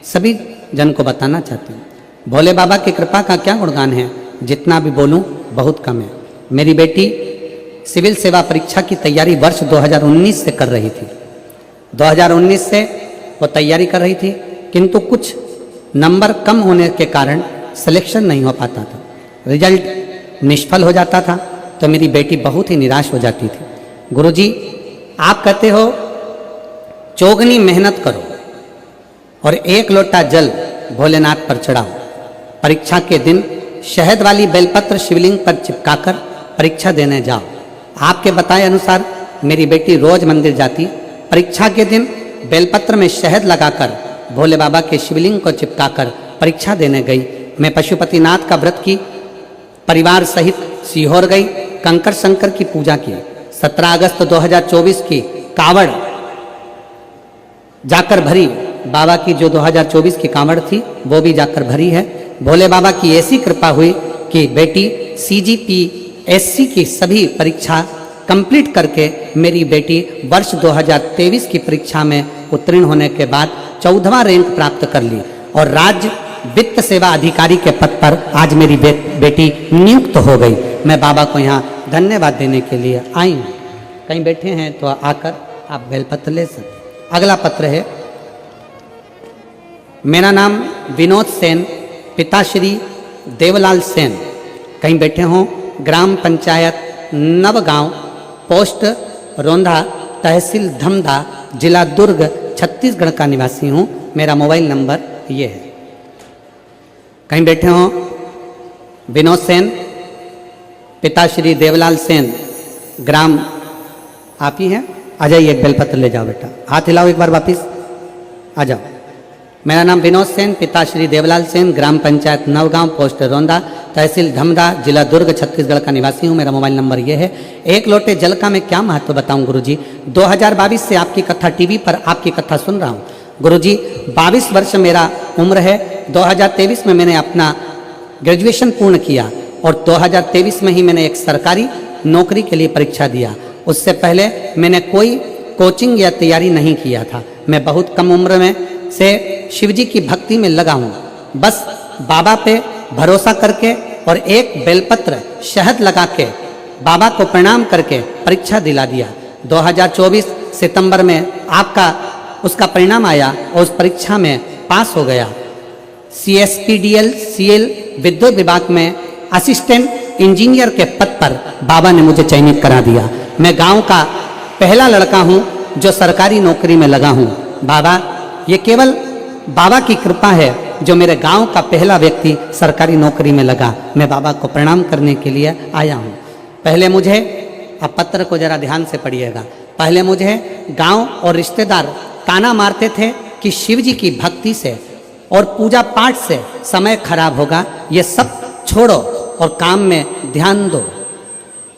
सभी जन को बताना चाहती हूँ। भोले बाबा की कृपा का क्या गुणगान है, जितना भी बोलूँ बहुत कम है। मेरी बेटी सिविल सेवा परीक्षा की तैयारी वर्ष 2019 से कर रही थी। 2019 से वो तैयारी कर रही थी, किंतु कुछ नंबर कम होने के कारण सिलेक्शन नहीं हो पाता था, रिजल्ट निष्फल हो जाता था। तो मेरी बेटी बहुत ही निराश हो जाती थी। गुरुजी, आप कहते हो चौगनी मेहनत करो और एक लोटा जल भोलेनाथ पर चढ़ाओ। परीक्षा के दिन शहद वाली बेलपत्र शिवलिंग पर चिपकाकर परीक्षा देने जाओ। आपके बताए अनुसार मेरी बेटी रोज मंदिर जाती। परीक्षा के दिन बेलपत्र में शहद लगाकर भोले बाबा के शिवलिंग को चिपकाकर परीक्षा देने गई। मैं पशुपतिनाथ का व्रत की, परिवार सहित सीहोर गई, कंकर शंकर की पूजा की। 17 अगस्त 2024 की कावड़ जाकर भरी। बाबा की जो 2024 की कावड़ थी वो भी जाकर भरी है। भोले बाबा की ऐसी कृपा हुई कि बेटी CGPSC की सभी परीक्षा कंप्लीट करके मेरी बेटी वर्ष 2023 की परीक्षा में उत्तीर्ण होने के बाद 14वां रैंक प्राप्त कर ली और राज्य वित्त सेवा अधिकारी के पद पर आज मेरी बेटी नियुक्त हो गई। मैं बाबा को यहाँ धन्यवाद देने के लिए आई हूँ। कहीं बैठे हैं तो आकर आप बेलपत्र ले सकते। अगला पत्र है, मेरा नाम विनोद सेन, पिताश्री देवलाल सेन, कहीं बैठे हों, ग्राम पंचायत नवगांव, पोस्ट रोंधा, तहसील धमधा, जिला दुर्ग, छत्तीसगढ़ का निवासी हूँ। मेरा मोबाइल नंबर ये है। कहीं बैठे हों, विनोद सेन, पिताश्री देवलाल सेन, ग्राम आप ही हैं, आ जाइए, एक बेलपत्र ले जाओ बेटा, हाथ हिलाओ एक बार वापिस, आ जाओ। मेरा नाम विनोद सेन, पिताश्री देवलाल सेन, ग्राम पंचायत नवगांव, पोस्ट रोंदा, तहसील धमधा, जिला दुर्ग, छत्तीसगढ़ का निवासी हूँ। मेरा मोबाइल नंबर ये है। एक लोटे जल का मैं क्या महत्व बताऊँ गुरुजी। 2022 से आपकी कथा टीवी पर आपकी कथा सुन रहा हूँ गुरुजी। 22 वर्ष मेरा उम्र है। 2023 में मैंने अपना ग्रेजुएशन पूर्ण किया और 2023 में ही मैंने एक सरकारी नौकरी के लिए परीक्षा दिया। उससे पहले मैंने कोई कोचिंग या तैयारी नहीं किया था। मैं बहुत कम उम्र में से शिवजी की भक्ति में लगा हूँ। बस बाबा पे भरोसा करके और एक बेलपत्र शहद लगा के बाबा को प्रणाम करके परीक्षा दिला दिया। 2024 सितंबर में आपका उसका परिणाम आया और उस परीक्षा में पास हो गया। CSPDL CL विद्युत विभाग में असिस्टेंट इंजीनियर के पद पर बाबा ने मुझे चयनित करा दिया। मैं गांव का पहला लड़का हूं जो सरकारी नौकरी में लगा हूं। बाबा, ये केवल बाबा की कृपा है जो मेरे गांव का पहला व्यक्ति सरकारी नौकरी में लगा। मैं बाबा को प्रणाम करने के लिए आया हूं। पहले मुझे, अब पत्र को जरा ध्यान से पढ़िएगा, पहले मुझे गांव और रिश्तेदार ताना मारते थे कि शिव जी की भक्ति से और पूजा पाठ से समय खराब होगा, ये सब छोड़ो और काम में ध्यान दो,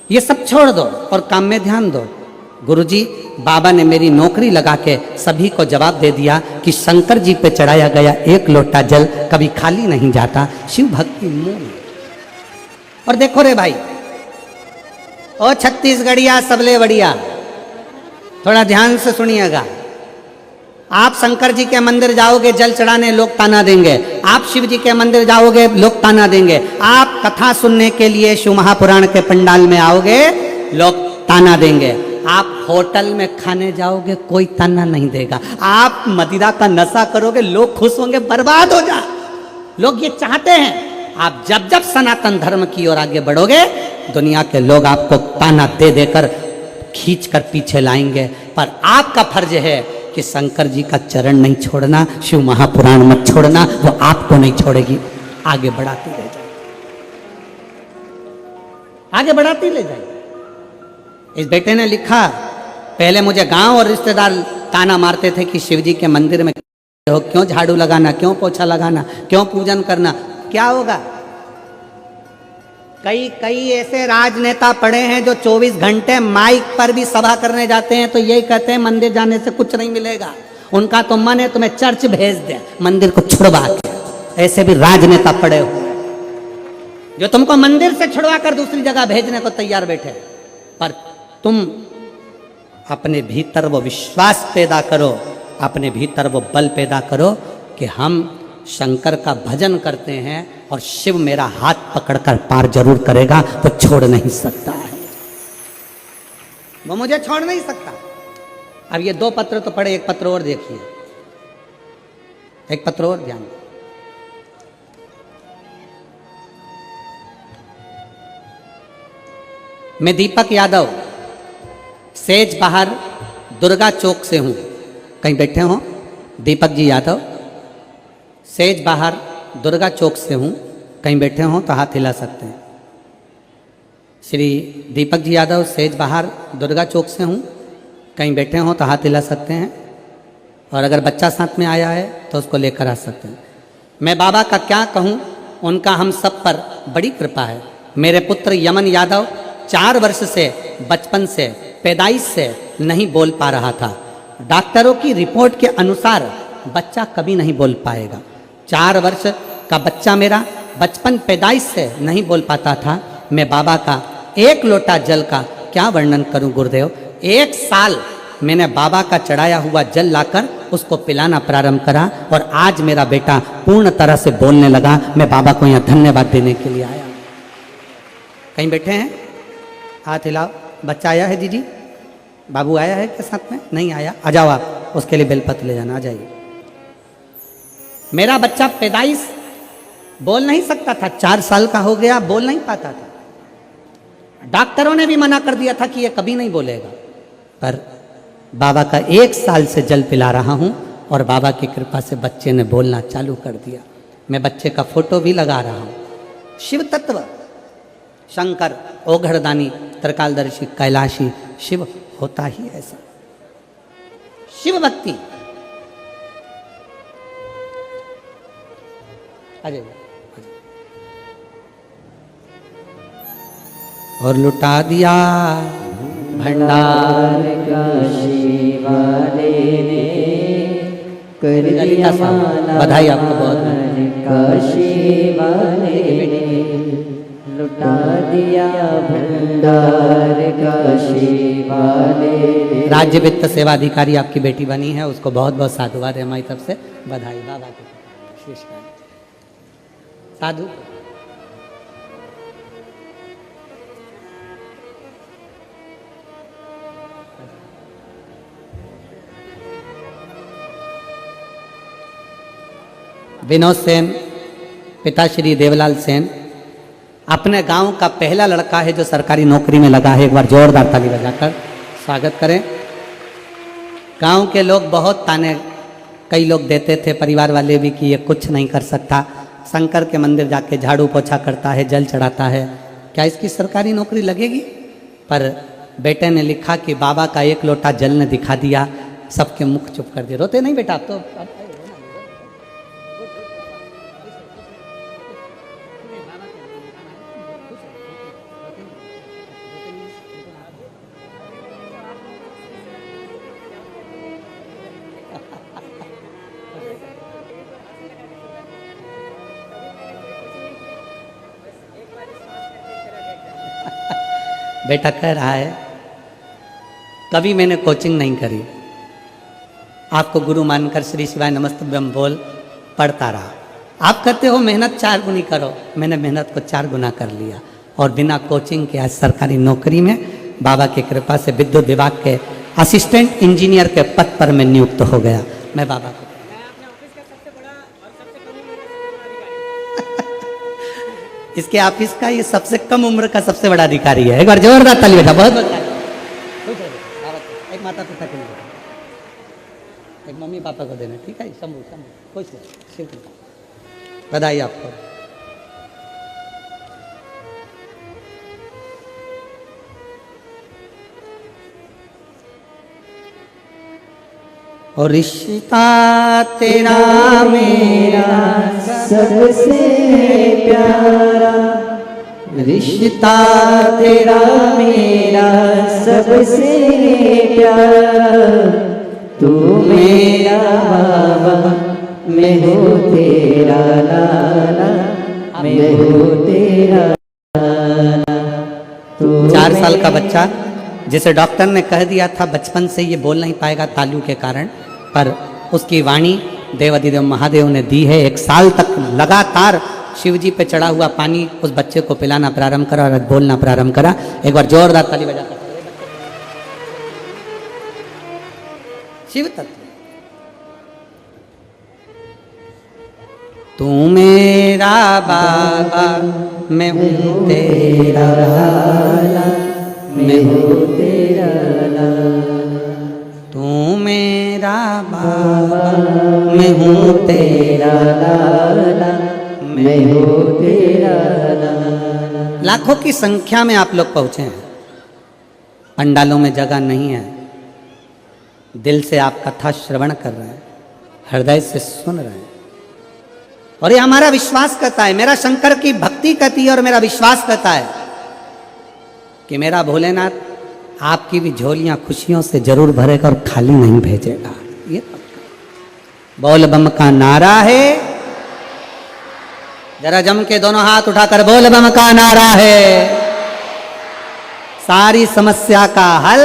ये सब छोड़ दो और काम में ध्यान दो। गुरुजी, बाबा ने मेरी नौकरी लगा के सभी को जवाब दे दिया कि शंकर जी पे चढ़ाया गया एक लोटा जल कभी खाली नहीं जाता। शिव भक्ति मूल। और देखो रे भाई, ओ छत्तीसगढ़िया सबले बढ़िया, थोड़ा ध्यान से सुनिएगा। आप शंकर जी के मंदिर जाओगे जल चढ़ाने, लोग ताना देंगे। आप शिव जी के मंदिर जाओगे, लोग ताना देंगे। आप कथा सुनने के लिए शिव महापुराण के पंडाल में आओगे, लोग ताना देंगे। आप होटल में खाने जाओगे, कोई ताना नहीं देगा। आप मदिरा का नशा करोगे, लोग खुश होंगे, बर्बाद हो जा। लोग ये चाहते हैं। आप जब जब सनातन धर्म की ओर आगे बढ़ोगे, दुनिया के लोग आपको ताना दे देकर खींच कर पीछे लाएंगे। पर आपका फर्ज है कि शंकर जी का चरण नहीं छोड़ना, शिव महापुराण मत छोड़ना, वो आपको नहीं छोड़ेगी। आगे बढ़ाती ले जाए, आगे बढ़ाती ले जाए। इस बेटे ने लिखा, पहले मुझे गांव और रिश्तेदार ताना मारते थे कि शिव जी के मंदिर में हो, क्यों झाड़ू लगाना, क्यों पोछा लगाना, क्यों पूजन करना, क्या होगा। कई ऐसे राजनेता पड़े हैं जो 24 घंटे माइक पर भी सभा करने जाते हैं तो यही कहते हैं मंदिर जाने से कुछ नहीं मिलेगा। उनका तो मन है तुम्हें चर्च भेज दे, मंदिर को छुड़वा के। ऐसे भी राजनेता पड़े हुए जो तुमको मंदिर से छुड़वा कर दूसरी जगह भेजने को तैयार बैठे। पर तुम अपने भीतर वो विश्वास पैदा करो, अपने भीतर वो बल पैदा करो कि हम शंकर का भजन करते हैं और शिव मेरा हाथ पकड़कर पार जरूर करेगा, वो छोड़ नहीं सकता है, वो मुझे छोड़ नहीं सकता। अब ये 2 पत्र तो पढ़े, एक पत्र और देखिए, एक पत्र और ध्यान। मैं दीपक यादव सेज बाहर दुर्गा चौक से हूं। कहीं बैठे हो? दीपक जी यादव सेज बाहर दुर्गा चौक से हूँ, कहीं बैठे हों तो हाथ हिला सकते हैं। श्री दीपक जी यादव सेज बाहर दुर्गा चौक से हूँ, कहीं बैठे हों तो हाथ हिला सकते हैं। और अगर बच्चा साथ में आया है तो उसको लेकर आ सकते हैं। मैं बाबा का क्या कहूँ, उनका हम सब पर बड़ी कृपा है। मेरे पुत्र यमन यादव 4 वर्ष से, बचपन से, पैदाइश से नहीं बोल पा रहा था। डॉक्टरों की रिपोर्ट के अनुसार बच्चा कभी नहीं बोल पाएगा। 4 वर्ष का बच्चा मेरा बचपन पैदाइश से नहीं बोल पाता था, मैं बाबा का एक लोटा जल का क्या वर्णन करूं गुरुदेव। 1 साल मैंने बाबा का चढ़ाया हुआ जल लाकर उसको पिलाना प्रारंभ करा और आज मेरा बेटा पूर्ण तरह से बोलने लगा। मैं बाबा को यहाँ धन्यवाद देने के लिए आया। कहीं बैठे हैं? हाथ हिलाओ। बच्चा आया है जीजी? बाबू आया है के साथ में? नहीं आया? आ जाओ आप, उसके लिए बेलपत्र ले जाना। आ जाइए। मेरा बच्चा पैदाइश बोल नहीं सकता था, 4 साल का हो गया, बोल नहीं पाता था। डॉक्टरों ने भी मना कर दिया था कि ये कभी नहीं बोलेगा, पर बाबा का 1 साल से जल पिला रहा हूं और बाबा की कृपा से बच्चे ने बोलना चालू कर दिया। मैं बच्चे का फोटो भी लगा रहा हूं। शिव तत्व, शंकर, ओघड़दानी, त्रिकालदर्शी, कैलाशी, शिव होता ही ऐसा। शिव भक्ति। अजय और लुटा दिया भंडार काशी वाले ने कर दिया माला। बधाई आपको बहुत। काशी वाले ने लुटा दिया भंडार काशी वाले ने। राज्य वित्त सेवा अधिकारी आपकी बेटी बनी है, उसको बहुत बहुत साधुवाद है हमारी तरफ से। बधाई बाबा को। साधु विनोद सेन, पिता श्री देवलाल सेन अपने गांव का पहला लड़का है जो सरकारी नौकरी में लगा है। एक बार जोरदार ताली बजाकर स्वागत करें। गांव के लोग बहुत ताने कई लोग देते थे, परिवार वाले भी, कि ये कुछ नहीं कर सकता, शंकर के मंदिर जाके झाड़ू पोछा करता है, जल चढ़ाता है, क्या इसकी सरकारी नौकरी लगेगी? पर बेटे ने लिखा कि बाबा का 1 लोटा जल ने दिखा दिया, सबके मुख चुप कर दिए। रोते नहीं बेटा आप तो? बेटा कह रहा है कभी मैंने कोचिंग नहीं करी, आपको गुरु मानकर श्री शिवाय नमस्ते ब्रह्म बोल पढ़ता रहा। आप कहते हो मेहनत 4 गुनी करो, मैंने मेहनत को 4 गुना कर लिया और बिना कोचिंग के आज सरकारी नौकरी में बाबा की कृपा से विद्युत विभाग के असिस्टेंट इंजीनियर के पद पर मैं नियुक्त हो गया। मैं बाबा को इसके ऑफिस का ये सबसे कम उम्र का सबसे बड़ा अधिकारी है। एक बार जोरदार ताली बजा। बहुत बहुत एक माता पिता के लिए, एक मम्मी पापा को देना, ठीक है? शंभू शंभू खुश है, शिव कृपा। बधाई आपको। और रिश्ता तेरा मेरा सबसे प्यारा, रिश्ता तेरा मेरा सबसे प्यारा, तू मेरा बाबा मैं हूँ तेरा लाला, मैं हूँ तेरा लाला। 4 साल का बच्चा जिसे डॉक्टर ने कह दिया था बचपन से ये बोल नहीं पाएगा तालू के कारण, पर उसकी वाणी देवाधिदेव महादेव ने दी है। 1 साल तक लगातार शिव जी पे चढ़ा हुआ पानी उस बच्चे को पिलाना प्रारंभ करा और बोलना प्रारंभ करा। एक बार जोरदार ताली बजाकर शिव तत्व। तू मेरा बाबा मैं हूँ तेरा लाला, मैं हूँ तेरा लाला, तू मेरा बाबा मैं हूँ तेरा लाला, मैं हूँ तेरा लाला। लाखों की संख्या में आप लोग पहुंचे हैं, पंडालों में जगह नहीं है, दिल से आप कथा श्रवण कर रहे हैं, हृदय से सुन रहे हैं और ये हमारा विश्वास करता है, मेरा शंकर की भक्ति कहती है और मेरा विश्वास करता है कि मेरा भोलेनाथ आपकी भी झोलियां खुशियों से जरूर भरेगा और खाली नहीं भेजेगा। ये बोल बम का नारा है। जरा जम के दोनों हाथ उठाकर बोल बम का नारा है। सारी समस्या का हल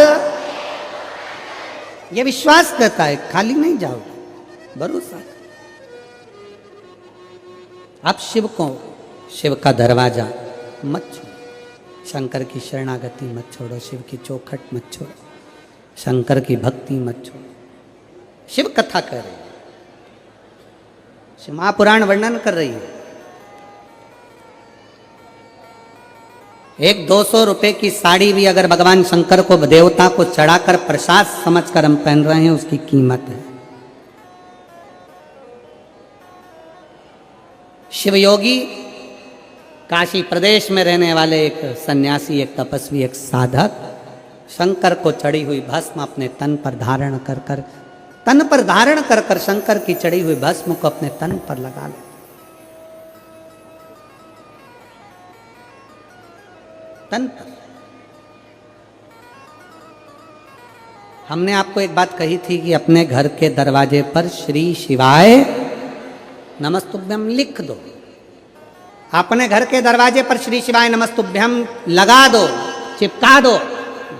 ये विश्वास करता है, खाली नहीं जाओगे, भरोसा। आप शिव को, शिव का दरवाजा मत छोड़ो, शंकर की शरणागति मत छोड़ो, शिव की चौखट मत छोड़ो, शंकर की भक्ति मत छोड़ो। शिव कथा कर रही है, शिव महापुराण वर्णन कर रही है। एक 200 रुपए की साड़ी भी अगर भगवान शंकर को, देवता को चढ़ाकर प्रसाद समझकर हम पहन रहे हैं, उसकी कीमत है। शिवयोगी काशी प्रदेश में रहने वाले एक सन्यासी, एक तपस्वी, एक साधक शंकर को चढ़ी हुई भस्म अपने तन पर धारण कर कर, तन पर धारण कर कर शंकर की चढ़ी हुई भस्म को अपने तन पर लगा ले। तन पर। हमने आपको एक बात कही थी कि अपने घर के दरवाजे पर श्री शिवाय नमस्तुभ्यम लिख दो। अपने घर के दरवाजे पर श्री शिवाय नमस्तुभ्यम लगा दो, चिपका दो।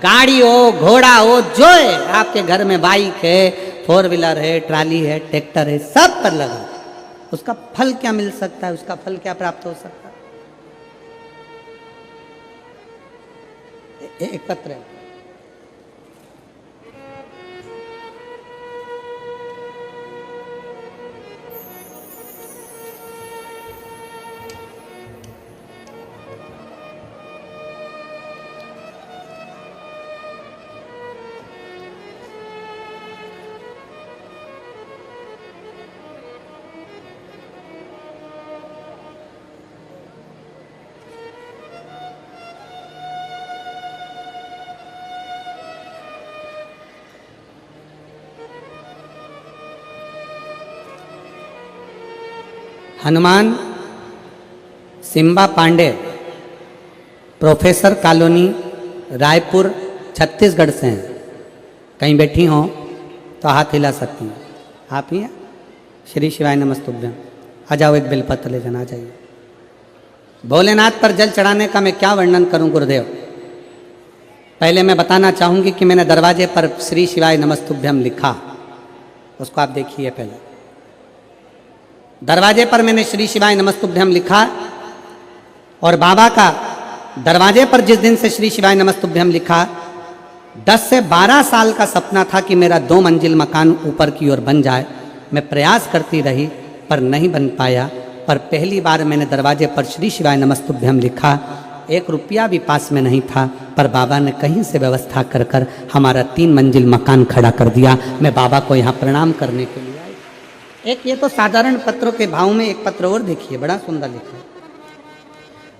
गाड़ी हो, घोड़ा हो, जो है आपके घर में, बाइक है, 4 व्हीलर है, ट्राली है, ट्रैक्टर है, सब पर लगा। उसका फल क्या मिल सकता है, उसका फल क्या प्राप्त हो सकता है? एक पत्र है। हनुमान सिम्बा पांडे, प्रोफेसर कॉलोनी, रायपुर, छत्तीसगढ़ से हैं। कहीं बैठी हों तो हाथ हिला सकती हैं। आप ही हैं? श्री शिवाय नमस्तुभ्यम। आ जाओ, एक बेलपत्र ले जाना चाहिए। भोलेनाथ पर जल चढ़ाने का मैं क्या वर्णन करूं गुरुदेव। पहले मैं बताना चाहूंगी कि मैंने दरवाजे पर श्री शिवाय नमस्तुभ्यम लिखा, उसको आप देखिए। पहले दरवाजे पर मैंने श्री शिवाय नमस्तुभ्यम लिखा, और बाबा का दरवाजे पर जिस दिन से श्री शिवाय नमस्तुभ्यम लिखा, 10 से 12 साल का सपना था कि मेरा 2 मंजिल मकान ऊपर की ओर बन जाए। मैं प्रयास करती रही पर नहीं बन पाया। पर पहली बार मैंने दरवाजे पर श्री शिवाय नमस्तुभ्यम लिखा। 1 रुपया भी पास में नहीं था, पर बाबा ने कहीं से व्यवस्था कर कर हमारा 3 मंजिल मकान खड़ा कर दिया। मैं बाबा को यहाँ प्रणाम करने के लिए आई। एक ये तो साधारण पत्रों के भाव में एक पत्र और देखिए, बड़ा सुंदर लिखा है।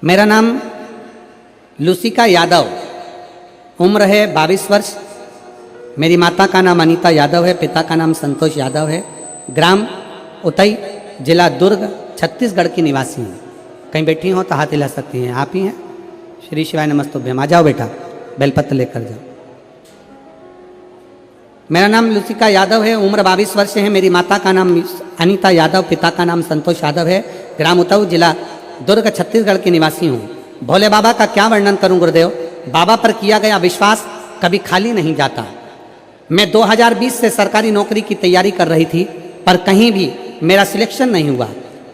मेरा नाम लुसिका यादव, उम्र है 22 वर्ष। मेरी माता का नाम अनीता यादव है, पिता का नाम संतोष यादव है। ग्राम उतई, जिला दुर्ग, छत्तीसगढ़ की निवासी हूँ। कहीं बैठी हो तो हाथ हिला सकती हैं। आप ही हैं? श्री शिवाय नमस्तुभ्यम। आ जाओ बेटा, बेलपत्र लेकर जाओ। मेरा नाम लुसिका यादव है, उम्र 22 वर्ष है। मेरी माता का नाम अनीता यादव, पिता का नाम संतोष यादव है। ग्राम उतऊ, जिला दुर्ग, छत्तीसगढ़ के निवासी हूँ। भोले बाबा का क्या वर्णन करूं गुरुदेव। बाबा पर किया गया विश्वास कभी खाली नहीं जाता। मैं 2020 से सरकारी नौकरी की तैयारी कर रही थी, पर कहीं भी मेरा सिलेक्शन नहीं हुआ।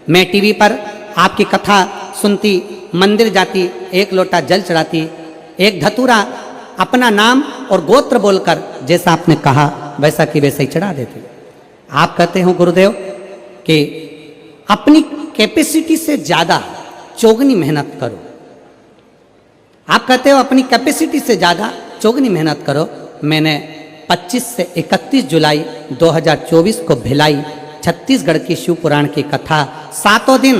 मैं टीवी पर आपकी कथा सुनती, मंदिर जाती, 1 लोटा जल चढ़ाती, एक धतूरा अपना नाम और गोत्र बोलकर, जैसा आपने कहा वैसा कि वैसा ही चढ़ा देते। आप कहते हो गुरुदेव कि अपनी कैपेसिटी से ज़्यादा चौगनी मेहनत करो। आप कहते हो अपनी कैपेसिटी से ज़्यादा चौगनी मेहनत करो। मैंने 25 से 31 जुलाई 2024 को भिलाई छत्तीसगढ़ की शिव पुराण की कथा 7 दिन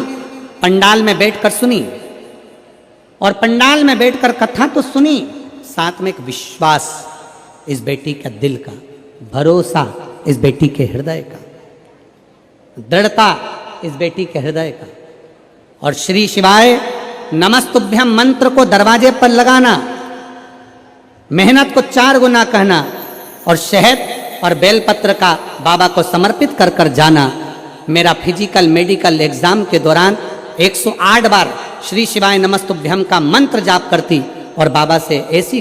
पंडाल में बैठकर सुनी, और पंडाल में बैठकर कथा तो सुनी, साथ में एक विश्वास इस बेटी का दिल का, भरोसा इस बेटी के हृदय का, दृढ़ता इस बेटी के हृदय का, और श्री शिवाय नमस्तुभ्यम मंत्र को दरवाजे पर लगाना, मेहनत को 4 गुना कहना, और शहद और बेलपत्र का बाबा को समर्पित कर कर जाना। मेरा फिजिकल मेडिकल एग्जाम के दौरान 108 बार श्री शिवाय नमस्तुभ्यम का मंत्र जाप करती और बाबा से ऐसी